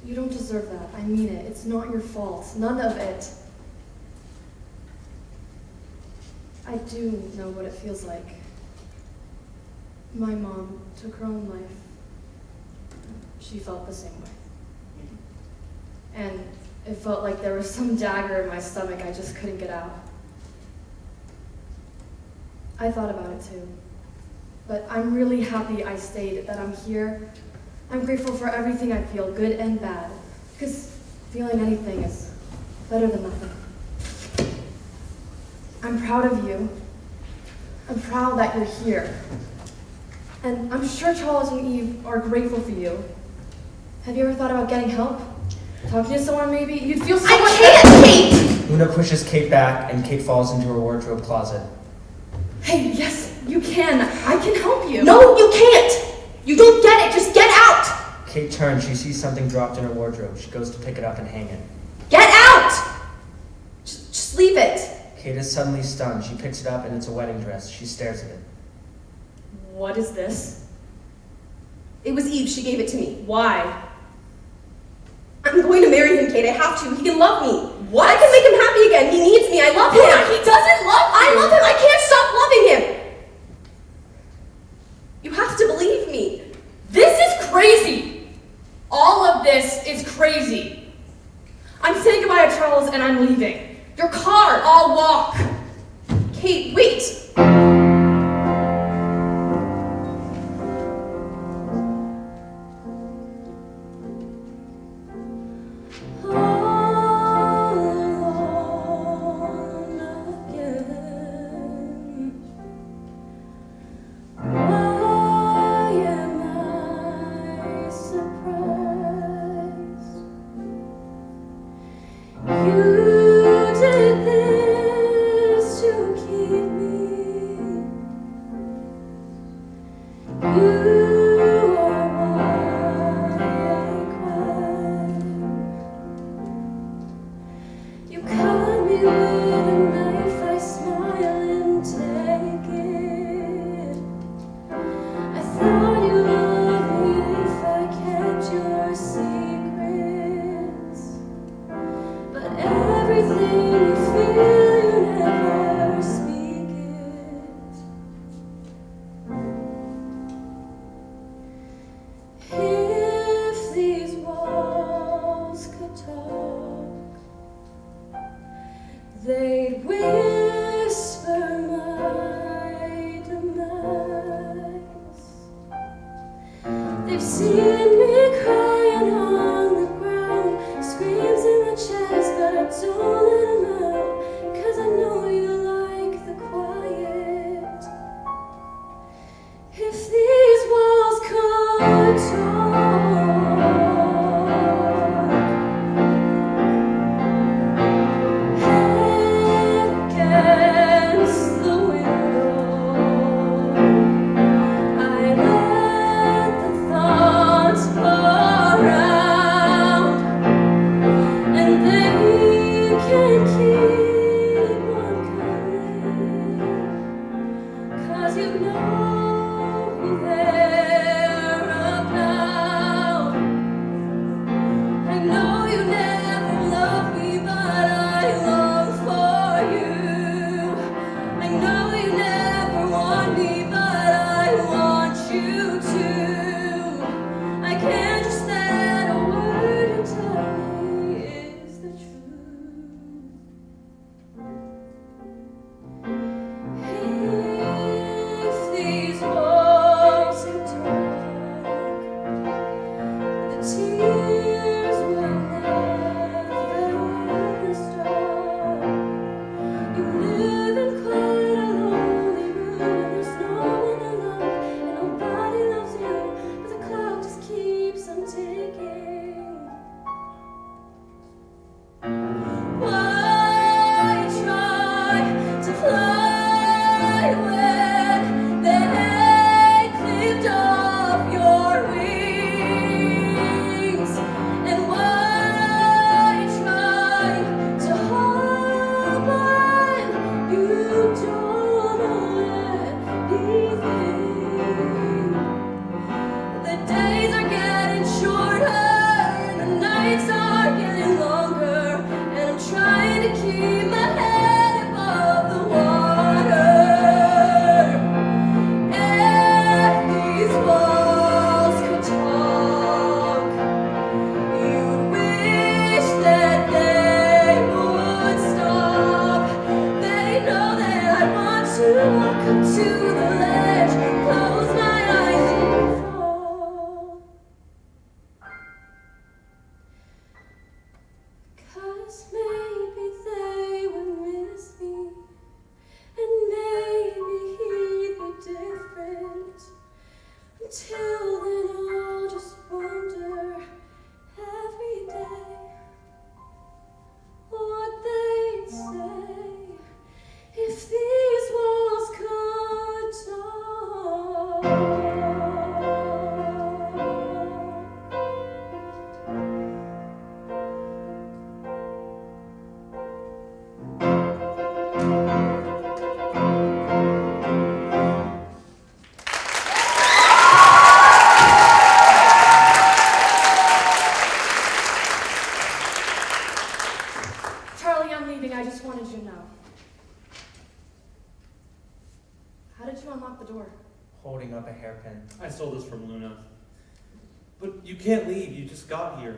Speaker 2: You don't deserve that. I mean it. It's not your fault. None of it. I do know what it feels like. My mom took her own life. She felt the same way. And it felt like there was some dagger in my stomach I just couldn't get out. I thought about it too. But I'm really happy I stayed, that I'm here. I'm grateful for everything I feel, good and bad. Because feeling anything is better than nothing. I'm proud of you. I'm proud that you're here. And I'm sure Charles and Eve are grateful for you. Have you ever thought about getting help? Talking to someone maybe? You'd feel so much
Speaker 7: can't, Kate!
Speaker 3: Luna pushes Kate back and Kate falls into her wardrobe closet.
Speaker 2: Hey, yes, you can. I can help you.
Speaker 7: No, you can't! You don't get it, just get out!
Speaker 3: Kate turns, she sees something dropped in her wardrobe. She goes to pick it up and hang it.
Speaker 7: Get out! Just leave it.
Speaker 3: Kate is suddenly stunned. She picks it up and it's a wedding dress. She stares at it.
Speaker 2: What is this?
Speaker 7: It was Eve, she gave it to me.
Speaker 2: Why?
Speaker 7: I'm going to marry him, Kate, I have to. He can love me. What? I can make him happy again. He needs me, I love him.
Speaker 2: He doesn't love you.
Speaker 7: I love him, I can't stop loving him. You have to believe me.
Speaker 2: This is crazy. All of this is crazy. I'm saying goodbye to Charles and I'm leaving. Your car, I'll walk.
Speaker 7: Kate, wait.
Speaker 4: They'd whisper my demise. They've seen me crying on the ground, screams in my chest, but I don't let them out, 'cause I know you like the quiet. If these walls could talk, against the window, I let the thoughts flow.
Speaker 3: holding up a hairpin.
Speaker 1: I stole this from Luna. But you can't leave, you just got here.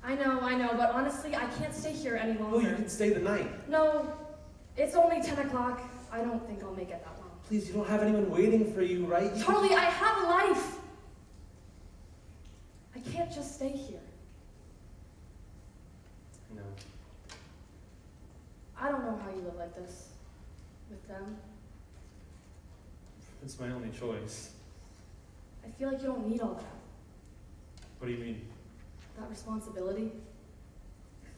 Speaker 2: I know, but honestly, I can't stay here any
Speaker 1: Well,
Speaker 2: longer.
Speaker 1: you can stay the night.
Speaker 2: No, it's only 10 o'clock. I don't think I'll make it that long.
Speaker 1: Please, you don't have anyone waiting for you, right?
Speaker 2: Charlie, I have a life! I can't just stay here.
Speaker 1: No.
Speaker 2: I don't know how you live like this. With them.
Speaker 1: It's my only choice.
Speaker 2: I feel like you don't need all that.
Speaker 1: What do you mean?
Speaker 2: That responsibility.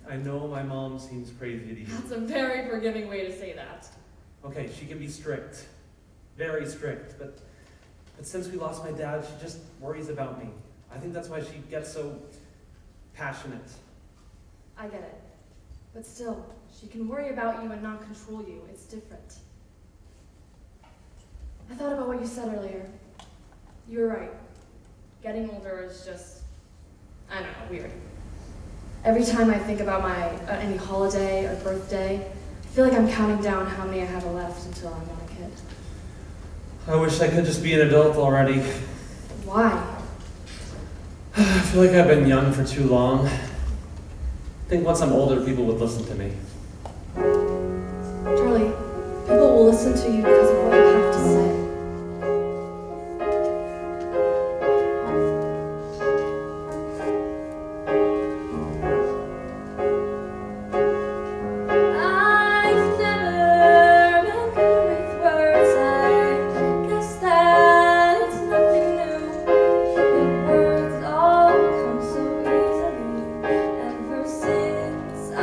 Speaker 1: I know my mom seems crazy to you.
Speaker 2: That's a very forgiving way to say that.
Speaker 1: Okay, she can be strict. Very strict. But since we lost my dad, she just worries about me. I think that's why she gets so passionate.
Speaker 2: I get it. But still, she can worry about you and not control you. It's different. I thought about what you said earlier. You were right. Getting older is just, I don't know, weird. Every time I think about any holiday or birthday, I feel like I'm counting down how many I have left until I'm not a kid.
Speaker 1: I wish I could just be an adult already.
Speaker 2: Why?
Speaker 1: I feel like I've been young for too long. I think once I'm older, people would listen to me.
Speaker 2: Charlie, people will listen to you because of what you have to say.
Speaker 4: I've never been good with words. I guess that it's nothing new. The words all come so easily. Ever since I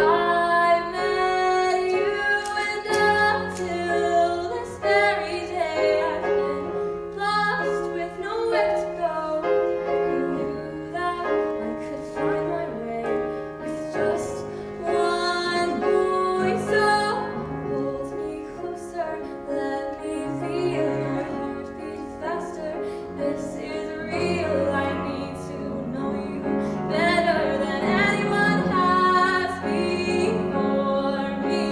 Speaker 4: met you, and up till this very day, I've been lost with nowhere to go. I knew that I could find my way with just one voice. So hold me closer, let me feel your heartbeat faster. This is real, I need to know you better than anyone has before me.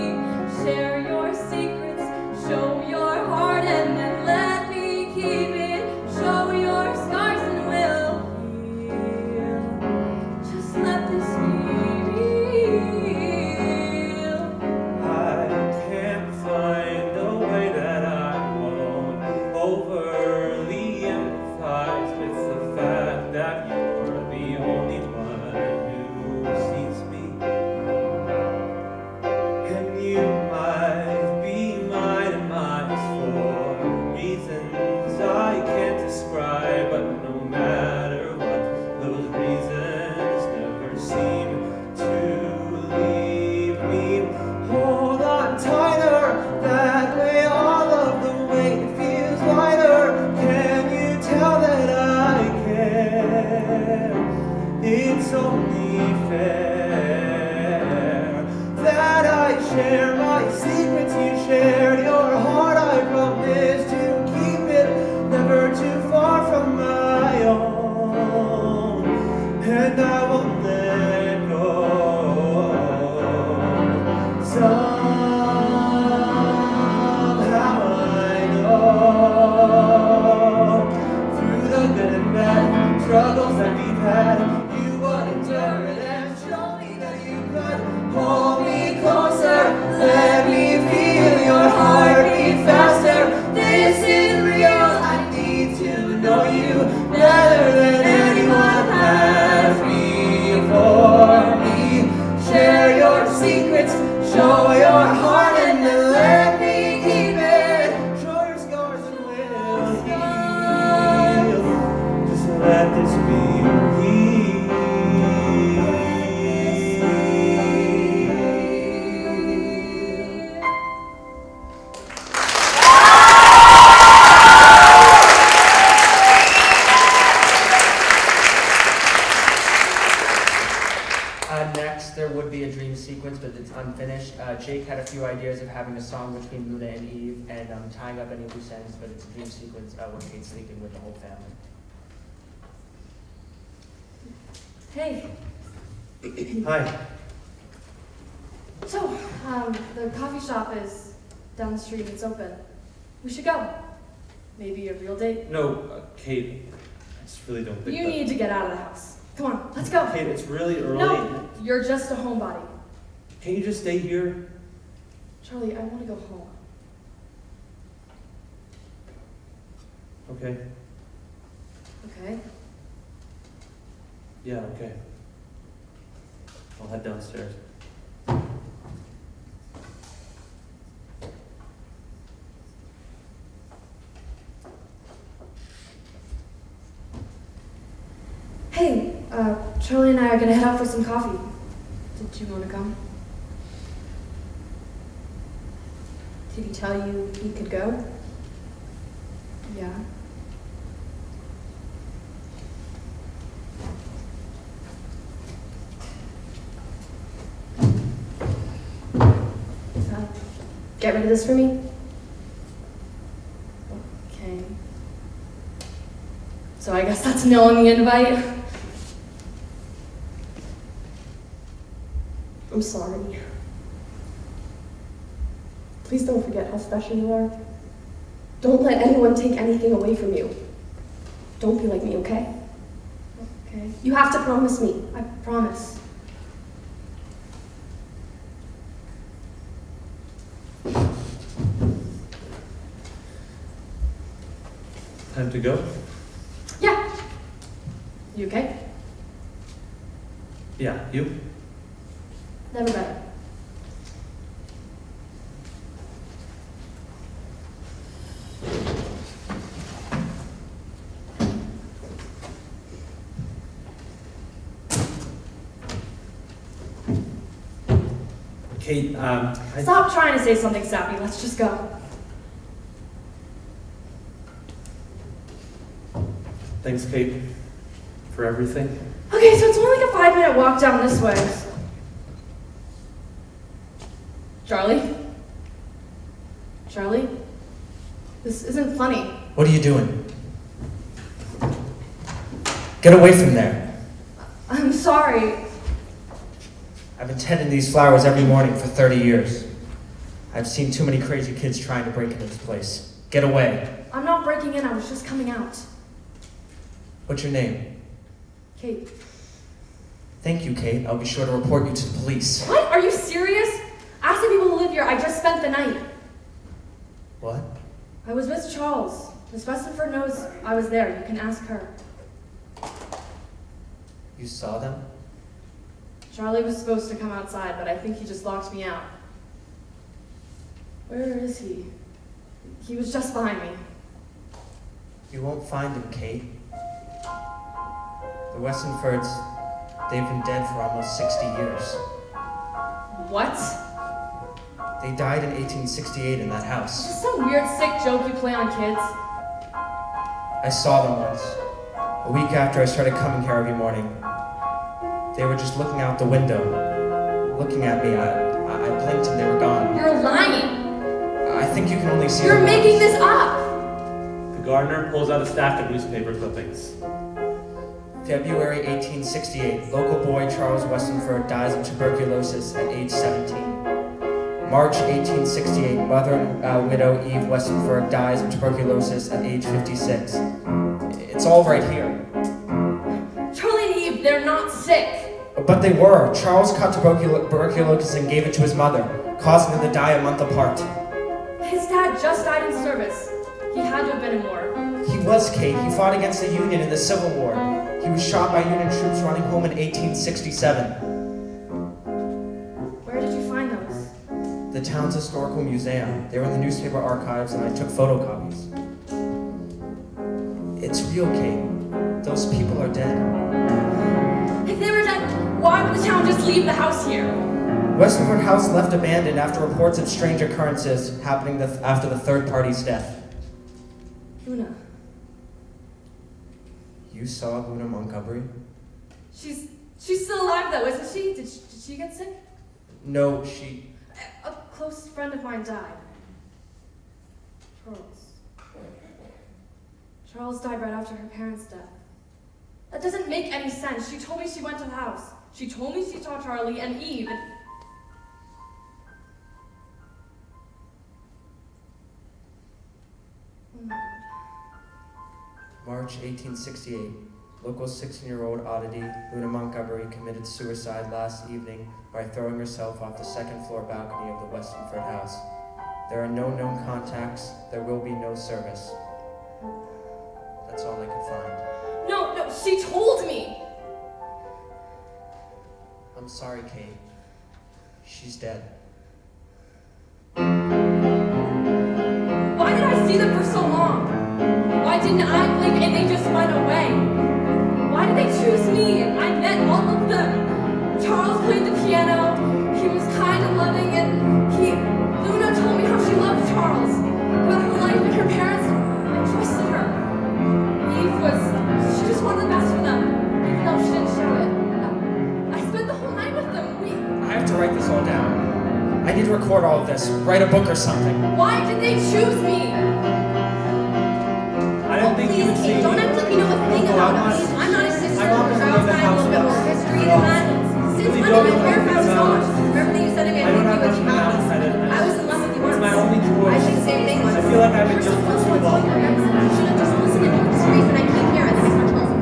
Speaker 4: Share your secrets, show your heart, and then let me keep it. Show your scars and we'll heal. Just let this be real.
Speaker 6: I can't find a way that I won't overly empathize with the fact that you're the only one who sees me. And you might be my demise for reasons I can't describe, but no matter what, those reasons never seem to leave me. Hold on tighter, that way all of the weight feels lighter. Can you tell that I care? It's only fair that I share my secrets. You shared your heart, I promise to keep it never too far from my own, and I won't let go. Somehow I know through the good and bad struggles that we've had, you would endure it and show me that you could hold me closer. Let me feel your heartbeat faster. This is real. I need to know you better than anyone has before me. Share your secrets, show your heart, and then let me keep it. Show your scars and we'll heal. Just let this be real.
Speaker 3: Next, there would be a dream sequence, but it's unfinished. Jake had a few ideas of having a song between Luna and Eve and tying up any loose ends, but it's a dream sequence when Kate's sleeping with the whole family.
Speaker 2: Hey,
Speaker 1: Hi.
Speaker 2: so, the coffee shop is down the street. It's open. We should go. Maybe a real date?
Speaker 1: No, Kate, I just really don't think
Speaker 2: You
Speaker 1: that.
Speaker 2: need to get out of the house. Come on, let's go.
Speaker 1: Kate, it's really early.
Speaker 2: No, you're just a homebody.
Speaker 1: Can you just stay here?
Speaker 2: Charlie, I want to go home.
Speaker 1: Okay.
Speaker 2: Okay?
Speaker 1: Yeah, okay. I'll head downstairs.
Speaker 2: Hey, Charlie and I are gonna head out for some coffee. Did you want to come?
Speaker 7: Did he tell you he could go?
Speaker 2: Yeah.
Speaker 7: Get rid of this for me?
Speaker 2: Okay. So I guess that's no on the invite.
Speaker 7: I'm sorry. Please don't forget how special you are. Don't let anyone take anything away from you. Don't be like me, okay?
Speaker 2: Okay.
Speaker 7: You have to promise me.
Speaker 2: I promise.
Speaker 1: Time to go?
Speaker 2: Yeah. You okay?
Speaker 1: Yeah, you?
Speaker 7: Never better.
Speaker 1: Kate,
Speaker 2: Stop trying to say something sappy. Let's just go.
Speaker 1: Thanks, Kate, for everything.
Speaker 2: Okay, so it's only like a 5-minute walk down this way. Charlie? Charlie? This isn't funny.
Speaker 3: What are you doing? Get away from there.
Speaker 2: I'm sorry.
Speaker 3: I've been tending these flowers every morning for 30 years. I've seen too many crazy kids trying to break into this place. Get away.
Speaker 2: I'm not breaking in, I was just coming out.
Speaker 3: What's your name?
Speaker 2: Kate.
Speaker 3: Thank you, Kate. I'll be sure to report you to the police.
Speaker 2: What? Are you serious? Ask the people who live here. I just spent the night.
Speaker 3: What?
Speaker 2: I was with Charles. Miss Westenford knows I was there. You can ask her.
Speaker 3: You saw them?
Speaker 2: Charlie was supposed to come outside, but I think he just locked me out. Where is he? He was just behind me.
Speaker 3: You won't find him, Kate. The Westenfords, they've been dead for almost 60 years.
Speaker 2: What?
Speaker 3: They died in 1868 in that
Speaker 2: Is
Speaker 3: house.
Speaker 2: this some weird sick joke you play on kids?
Speaker 3: I saw them once. A week after I started coming here every morning. They were just looking out the window, looking at me. I blinked and they were gone.
Speaker 2: You're lying.
Speaker 3: I think you can only see
Speaker 2: You're
Speaker 3: them
Speaker 2: making
Speaker 3: once.
Speaker 2: this up.
Speaker 1: The gardener pulls out a stack of newspaper clippings.
Speaker 3: February 1868, local boy Charles Westenford dies of tuberculosis at age 17. March 1868, mother and widow Eve Westenford dies of tuberculosis at age 56. It's all right here.
Speaker 2: Charlie and Eve, they're not sick.
Speaker 3: But they were. Charles caught tuberculosis and gave it to his mother, causing them to die a month apart.
Speaker 2: His dad just died in service. He had to have been in war.
Speaker 3: He was, Kate. He fought against the Union in the Civil War. He was shot by Union troops running home in 1867.
Speaker 2: Where did you find those?
Speaker 3: The town's historical museum. They were in the newspaper archives and I took photocopies. It's real, Kate. Those people are dead.
Speaker 2: If they were dead, why would the town just leave the house here?
Speaker 3: Westenford House left abandoned after reports of strange occurrences happening after the third party's death.
Speaker 2: Una.
Speaker 3: You saw Una Montgomery?
Speaker 2: She's still alive though, isn't she? Did she get sick?
Speaker 3: No, she...
Speaker 2: A close friend of mine died. Charles died right after her parents' death. That doesn't make any sense. She told me she went to the house. She told me she saw Charlie and Eve. Oh my God.
Speaker 3: March 1868, local 16-year-old oddity Luna Montgomery committed suicide last evening by throwing herself off the second-floor balcony of the Westonford house. There are no known contacts. There will be no service. That's all I could find.
Speaker 2: No, she told me.
Speaker 3: I'm sorry, Kate. She's dead.
Speaker 2: Why did I see them for so long? Why didn't I blink and they just went away? Why did they choose me? I met all of them. Charles played the piano. He was kind and loving, and Luna told me how she loved Charles, about her life and her parents. I trusted her. She just wanted the best for them, even though she didn't show it. I spent the whole night with them.
Speaker 3: I have to write this all down. I need to record all of this, write a book or something.
Speaker 2: Why did they choose me?
Speaker 6: I didn't think you would
Speaker 5: Please,
Speaker 6: see.
Speaker 5: Kate, don't act like you know a thing about us. I'm not a sister.
Speaker 6: I'm not gonna
Speaker 5: Charles
Speaker 6: leave the
Speaker 5: and I have a little bit
Speaker 6: house
Speaker 5: more
Speaker 6: without-
Speaker 5: history than that. Since
Speaker 6: Really
Speaker 5: when
Speaker 6: don't
Speaker 5: did my
Speaker 6: know
Speaker 5: hair
Speaker 6: anything
Speaker 5: was
Speaker 6: about
Speaker 5: gone?
Speaker 6: us.
Speaker 5: Everything you said again,
Speaker 6: I don't
Speaker 5: you
Speaker 6: have
Speaker 5: what
Speaker 6: much
Speaker 5: you
Speaker 6: of an
Speaker 5: found.
Speaker 6: outside in
Speaker 5: I was in love with you once.
Speaker 6: It's my only choice.
Speaker 5: I did the same thing once.
Speaker 6: I feel like I've been
Speaker 5: You're
Speaker 6: just
Speaker 5: supposed to
Speaker 6: too
Speaker 5: tell
Speaker 6: long.
Speaker 5: your ex that you should have just listened to the stories that I keep here at the next home.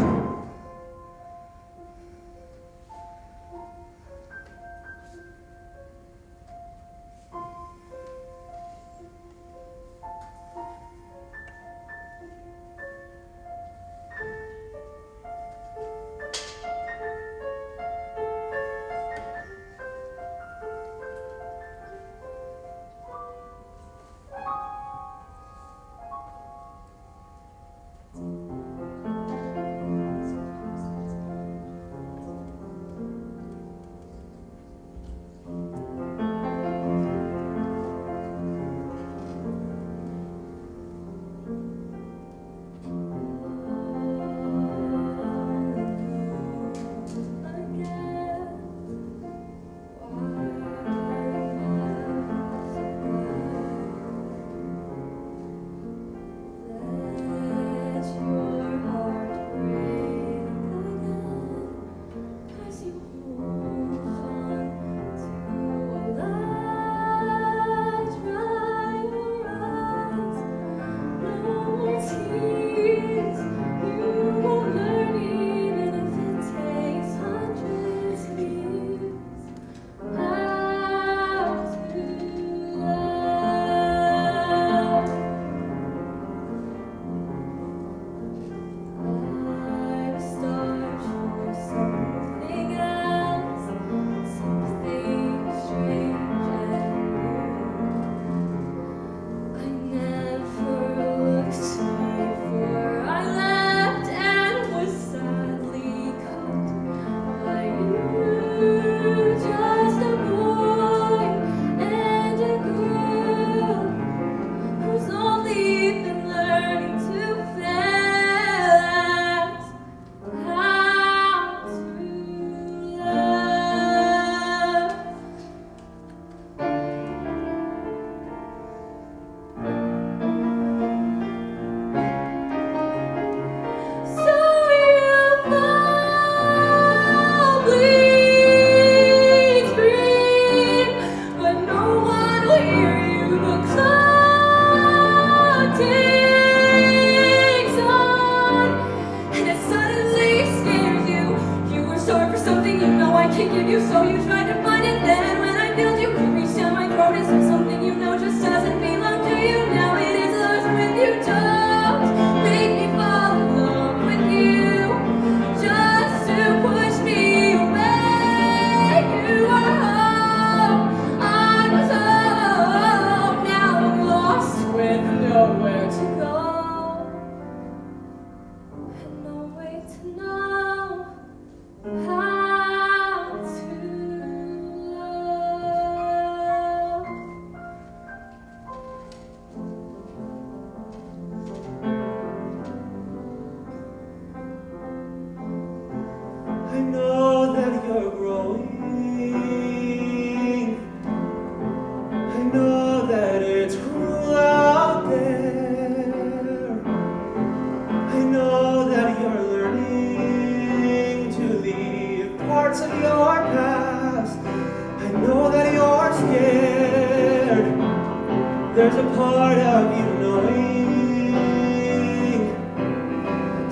Speaker 6: There's a part of you knowing.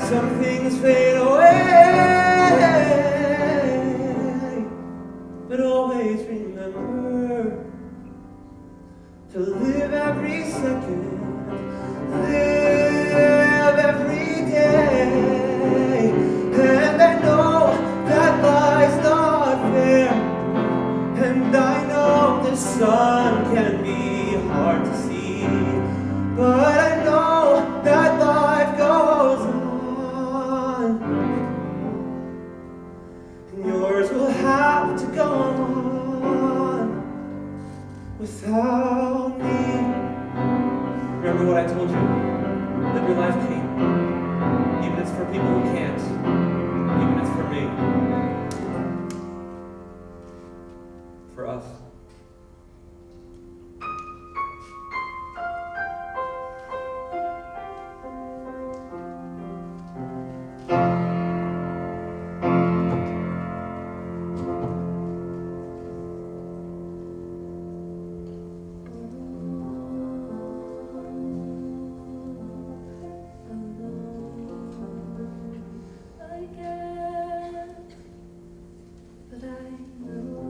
Speaker 6: So without me. Remember what I told you? Live your life clean. Even if it's for people who can't. Even if it's for me. For us.
Speaker 4: But I know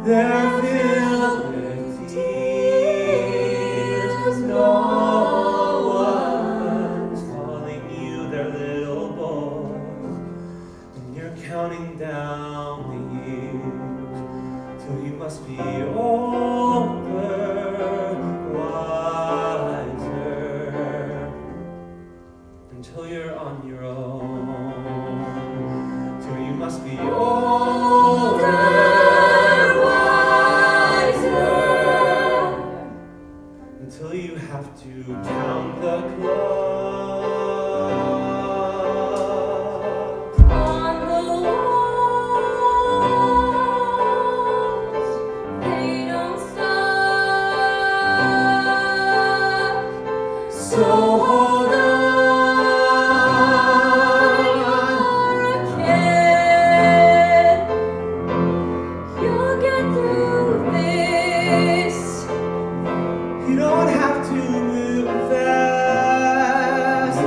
Speaker 6: They're filled with tears. No one's calling you their little boy. And you're counting down the years till you must be older, wiser, until you're on your own. Till you must be older. Until you have to count the clocks
Speaker 4: on the walls. They don't stop.
Speaker 6: So hold on.
Speaker 4: You're a kid. You'll get through this.
Speaker 6: You don't have to move fast.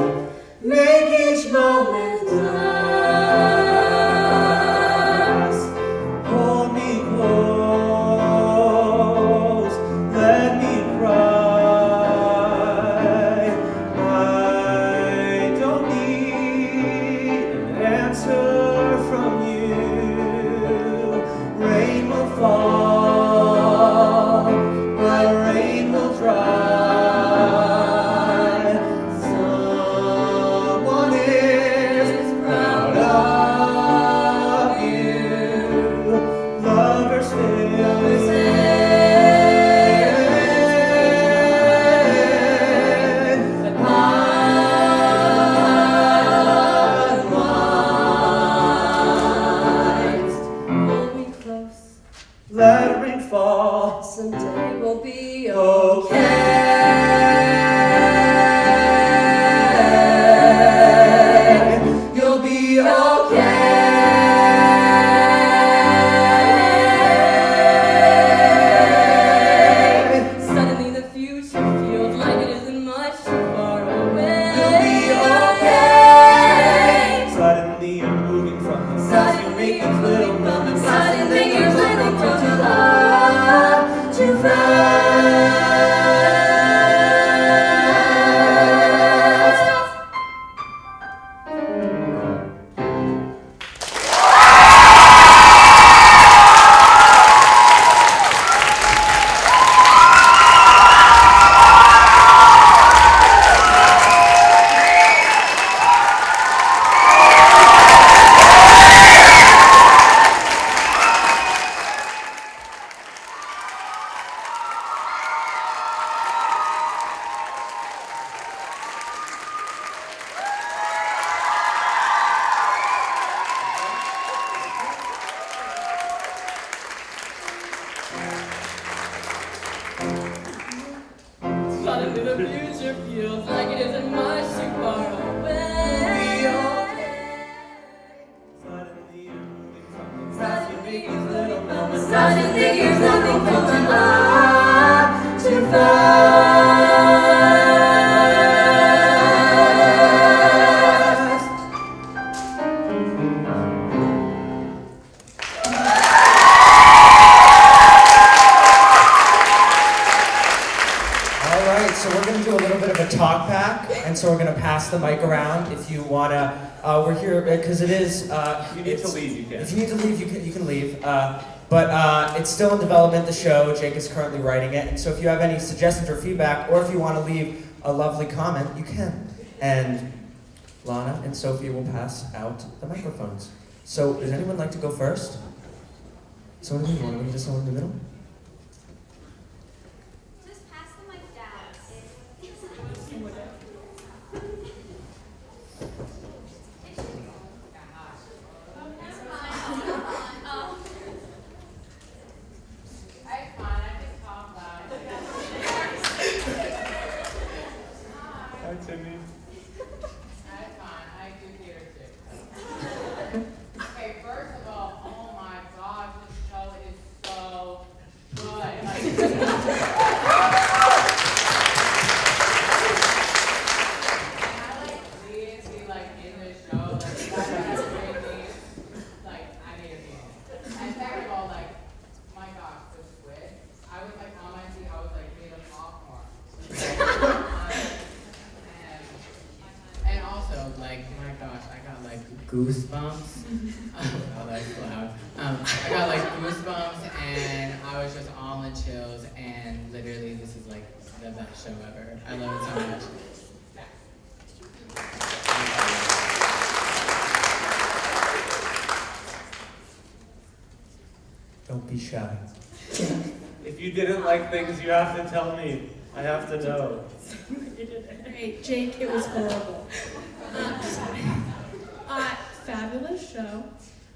Speaker 6: Make each moment last. Hold me close. Let me cry. I
Speaker 4: feels like it isn't much too far away.
Speaker 6: Suddenly you're moving from the past, you make these little moments.
Speaker 4: Suddenly you're nothing from the heart too fast.
Speaker 3: All right, so we're going to do a little bit of a talk back, and so we're going to pass the mic around. If you want to, we're here because it is.
Speaker 1: If you need to
Speaker 3: it's-
Speaker 1: leave, you can.
Speaker 3: If you need to leave, you can leave. But it's still in development. The show, Jake is currently writing it, and so if you have any suggestions or feedback, or if you want to leave a lovely comment, you can. And Lana and Sophie will pass out the microphones. So, does anyone like to go first? Someone in the middle? Just someone in the middle?
Speaker 4: Just pass the mic down.
Speaker 1: Hi, Timmy.
Speaker 8: That's fine, I do theater too. Okay, first of all, oh my gosh, this show is so good. Can I please be in this show? You guys are crazy. I need to be in it. And second of all, my gosh, the squid. I was on my seat, I was made of popcorn. And also, my gosh, I got goosebumps. Oh, that's loud. I got goosebumps, and I was just all in chills. And literally, this is the best show ever. I love it so much.
Speaker 3: Don't be shy.
Speaker 1: If you didn't like things, you have to tell me. I have to know.
Speaker 9: Hey, Jake, it was horrible. Fabulous show.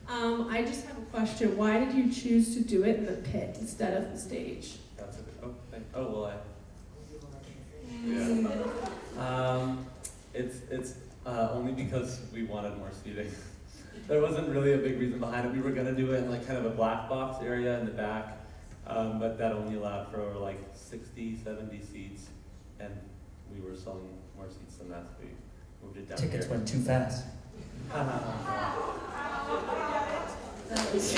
Speaker 9: I just have a question. Why did you choose to do it in the pit instead of the stage?
Speaker 1: That's a good. Well, yeah. It's only because we wanted more seating. There wasn't really a big reason behind it. We were gonna do it in kind of a black box area in the back, but that only allowed for 60, 70 seats, and we were selling more seats than that, so we moved it down
Speaker 3: Tickets
Speaker 1: here.
Speaker 3: went too fast.
Speaker 9: That was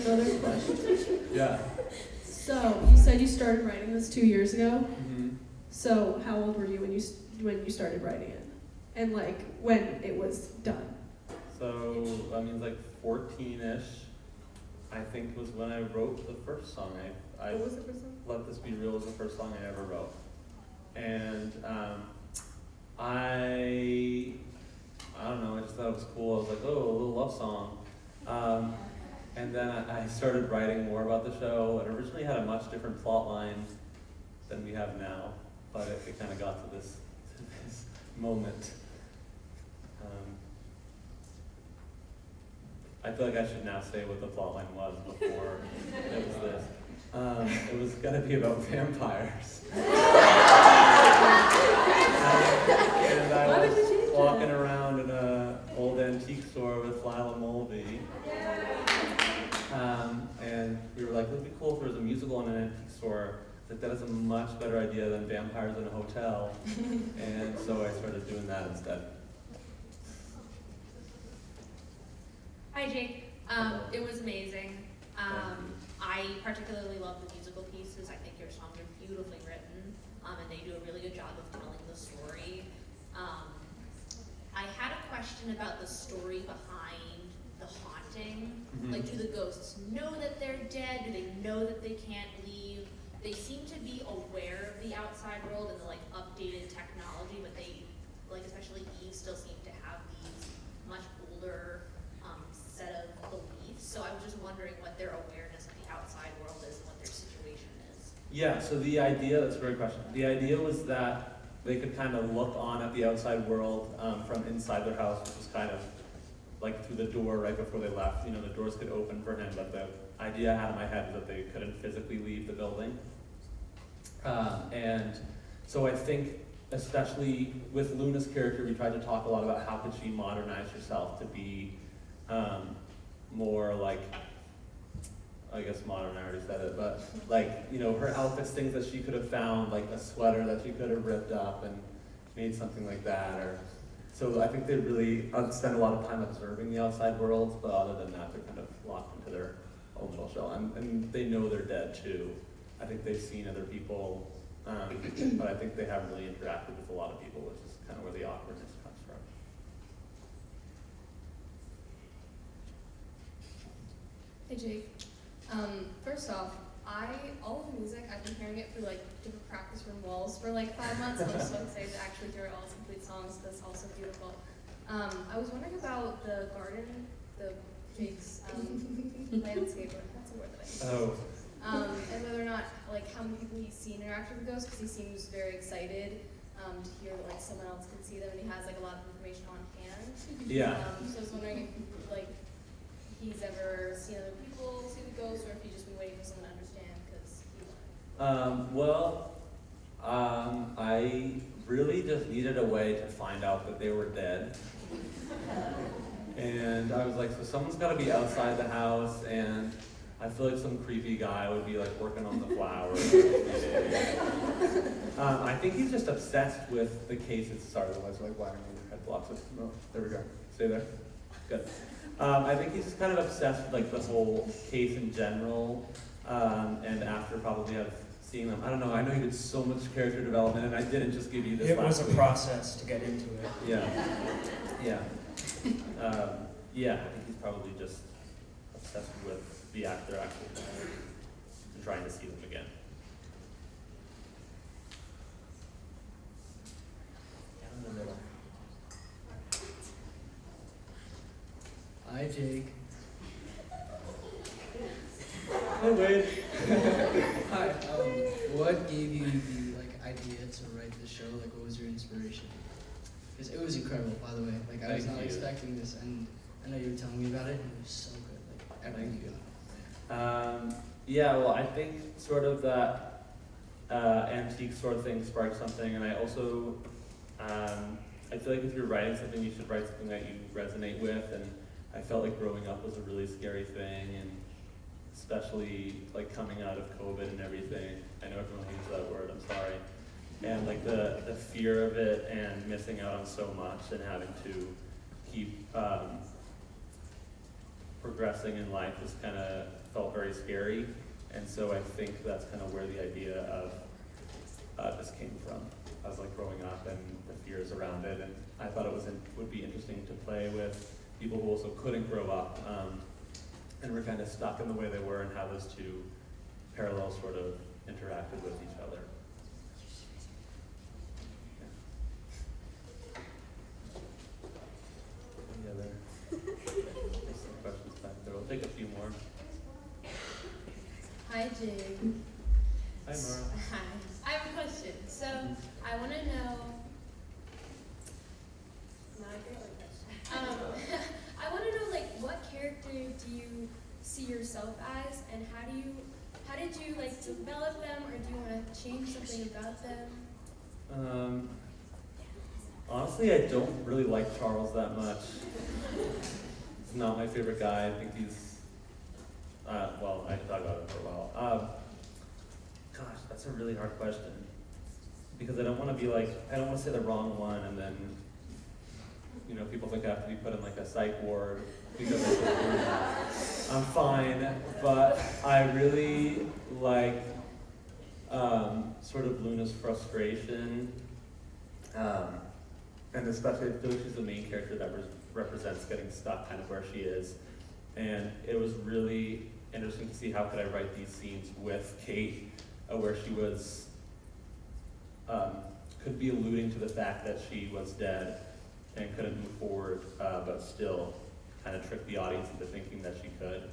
Speaker 9: another question.
Speaker 1: Yeah.
Speaker 9: So, you said you started writing this 2 years ago.
Speaker 1: Mm-hmm.
Speaker 9: So, how old were you when you started writing it? And when it was done?
Speaker 1: So, 14-ish, I think was when I wrote the first song. I
Speaker 9: What was the first one?
Speaker 1: Let This Be Real was the first song I ever wrote. And I don't know, I just thought it was cool. I was like, oh, a little love song. And then I started writing more about the show. It originally had a much different plot line than we have now, but it kind of got to this moment. I feel like I should now say what the plot line was before it was this. It was gonna be about vampires. And I was walking around in an old antique store with Lila Mulvey. And we were like, it would be cool if there was a musical in an antique store. That is a much better idea than vampires in a hotel. And so I started doing that instead.
Speaker 10: Hi, Jake. It was amazing. I particularly love the musical pieces. I think your songs are beautifully written, and they do a really good job of telling the story. I had a question about the story behind the haunting.
Speaker 1: Mhm.
Speaker 10: Do the ghosts know that they're dead? Do they know that they can't leave? They seem to be aware of the outside world and the updated technology, but they, especially Eve, still seem to have these much older set of beliefs. So I was just wondering what their awareness of the outside world is and what their situation is.
Speaker 1: Yeah, so the idea, that's a great question. The idea was that they could kind of look on at the outside world from inside their house, which was kind of through the door right before they left. The doors could open for him, but the idea I had in my head was that they couldn't physically leave the building. And so I think, especially with Luna's character, we tried to talk a lot about how could she modernize herself to be more like, I guess modern, I already said it, but like, you know, her outfits, things that she could have found, like a sweater that she could have ripped up and made something like that. Or so I think they really spend a lot of time observing the outside world, but other than that, they're kind of locked into their own little shell. And they know they're dead too. I think they've seen other people, but I think they haven't really interacted with a lot of people, which is kind of where the awkwardness comes from.
Speaker 7: Hey Jake. First off, all of the music, I've been hearing it through like different practice room walls for like 5 months. I'm so excited to actually hear all its complete songs. That's also beautiful. I was wondering about the garden, Jake's landscaper. That's a word that I use.
Speaker 1: Oh.
Speaker 7: And whether or not, like, how many people he's seen interact with the ghost, because he seems very excited to hear that like someone else can see them, and he has like a lot of information on hand.
Speaker 1: Yeah.
Speaker 7: So I was wondering if like he's ever seen other people see the ghost, or if he's just been waiting for someone to understand because he wanted.
Speaker 1: I really just needed a way to find out that they were dead. And I was like, so someone's got to be outside the house, and I feel like some creepy guy would be like working on the flowers. I think he's just obsessed with the case. Sorry, otherwise like why are my head blocks it? No, there we go. Stay there. Good. I think he's just kind of obsessed with like the whole case in general, and after probably seeing them, I don't know. I know he did so much character development, and I didn't just give you this.
Speaker 3: It was
Speaker 1: last
Speaker 3: a
Speaker 1: week.
Speaker 3: process to get into it.
Speaker 1: Yeah. Yeah. Yeah, I think he's probably just obsessed with the actor actually and trying to see them again. Down in the middle.
Speaker 11: Hi, Jake.
Speaker 1: Hi, Wade.
Speaker 11: Hi. What gave you the idea to write the show? Like, what was your inspiration? Because it was incredible, by the way. Like, I was
Speaker 1: Thank
Speaker 11: not
Speaker 1: you.
Speaker 11: expecting this, and I know you were telling me about it, and it was so good. Like, everything
Speaker 1: Thank you.
Speaker 11: got it.
Speaker 1: Yeah, well, I think sort of that antique sort of thing sparked something, and I also, I feel like if you're writing something, you should write something that you resonate with, and I felt like growing up was a really scary thing, and especially like coming out of COVID and everything. I know everyone hates that word, I'm sorry. And like the fear of it and missing out on so much and having to keep progressing in life just kind of felt very scary. And so I think that's kind of where the idea of this came from. I was like growing up and the fears around it, and I thought it would be interesting to play with people who also couldn't grow up and were kind of stuck in the way they were, and how those two parallels sort of interacted with each other. Any other questions back there? We'll take a few more.
Speaker 10: Hi, Jake.
Speaker 1: Hi, Mara.
Speaker 10: Hi. I have a question. So, I want to know. Not a girly question. I want to know, like, what character do you see yourself as, and how did you like develop them, or do you want to change something about them?
Speaker 1: Honestly, I don't really like Charles that much. He's not my favorite guy. I think he's, well, I can talk about him for a while. Gosh, that's a really hard question. Because I don't want to be like, I don't want to say the wrong one, and then, you know, people think I have to be put in like a psych ward because I'm fine, but I really like sort of Luna's frustration, and especially I feel like she's the main character that represents getting stuck kind of where she is. And it was really interesting to see how could I write these scenes with Kate, where she was, could be alluding to the fact that she was dead and couldn't move forward, but still kind of tricked the audience into thinking that she could.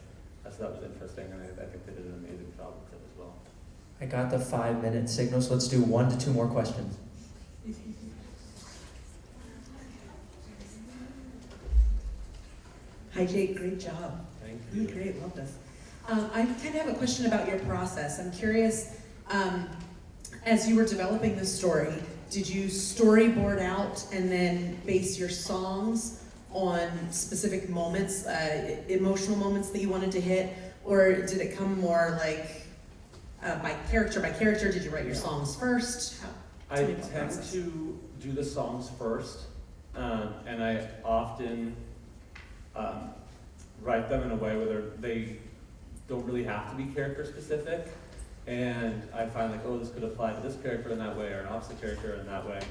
Speaker 1: So that was interesting, and I think they did an amazing job with it as well.
Speaker 3: I got the 5-minute signal, so let's do 1 to 2 more questions.
Speaker 12: Hi Jake, great job.
Speaker 1: Thank you.
Speaker 12: Really great, love this. I kind of have a question about your process. I'm curious, as you were developing this story, did you storyboard out and then base your songs on specific moments, emotional moments that you wanted to hit, or did it come more like by character? Did you write your songs first?
Speaker 1: I tend to do the songs first, and I often write them in a way where they don't really have to be character specific, and I find like, oh, this could apply to this character in that way, or an opposite character in that way,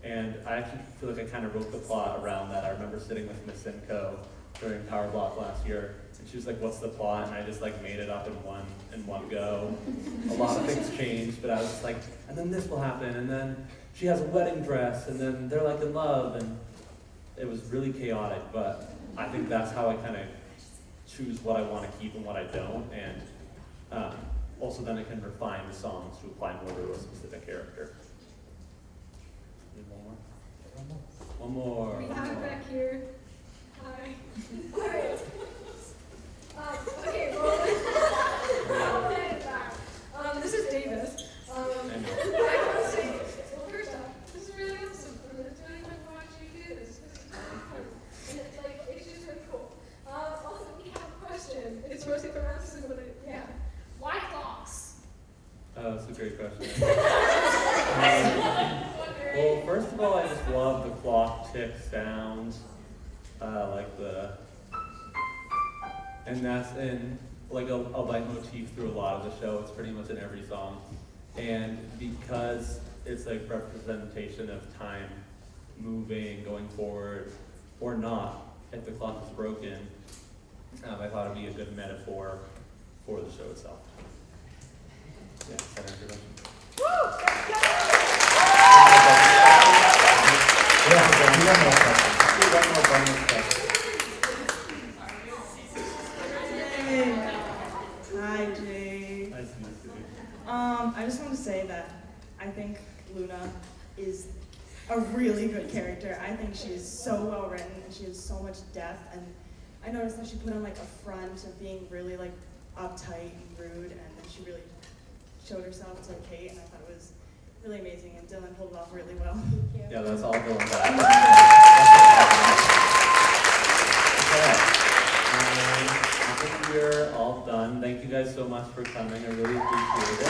Speaker 1: and I actually feel like I kind of wrote the plot around that. I remember sitting with Miss Simcoe during Power Block last year, and she was like, what's the plot? And I just like made it up in one go. A lot of things changed, but I was just like, and then this will happen, and then she has a wedding dress, and then they're like in love, and it was really chaotic, but I think that's how I kind of choose what I want to keep and what I don't, and also then I can refine the songs to apply more to a specific character. One more.
Speaker 13: We have it back here. Hi. Alright. Okay, well, this is Davis. I want to say, well, first off, this is really awesome. I'm going to tell you how much you do this. This is really fun. And it's like, it's just really cool. Also, we have a question. It's mostly for us, but yeah. Why clocks?
Speaker 1: That's a great question. Well, first of all, I just love the clock tick sound, and that's in like a leitmotif through a lot of the show. It's pretty much in every song, and because it's like representation of time moving, going forward, or not, if the clock is broken, I thought it'd be a good metaphor for the show itself. Yeah, does that answer your question?
Speaker 14: Hi, Jay.
Speaker 1: Nice to meet you.
Speaker 14: I just want to say that I think Luna is a really good character. I think she is so well written and she has so much depth. And I noticed that she put on like a front of being really like uptight and rude, and then she really showed herself to Kate, and I thought it was really amazing. And Dylan pulled it off really well. Thank you.
Speaker 1: Yeah, that's all going back. Okay. I think we're all done. Thank you guys so much for coming. I really appreciate it.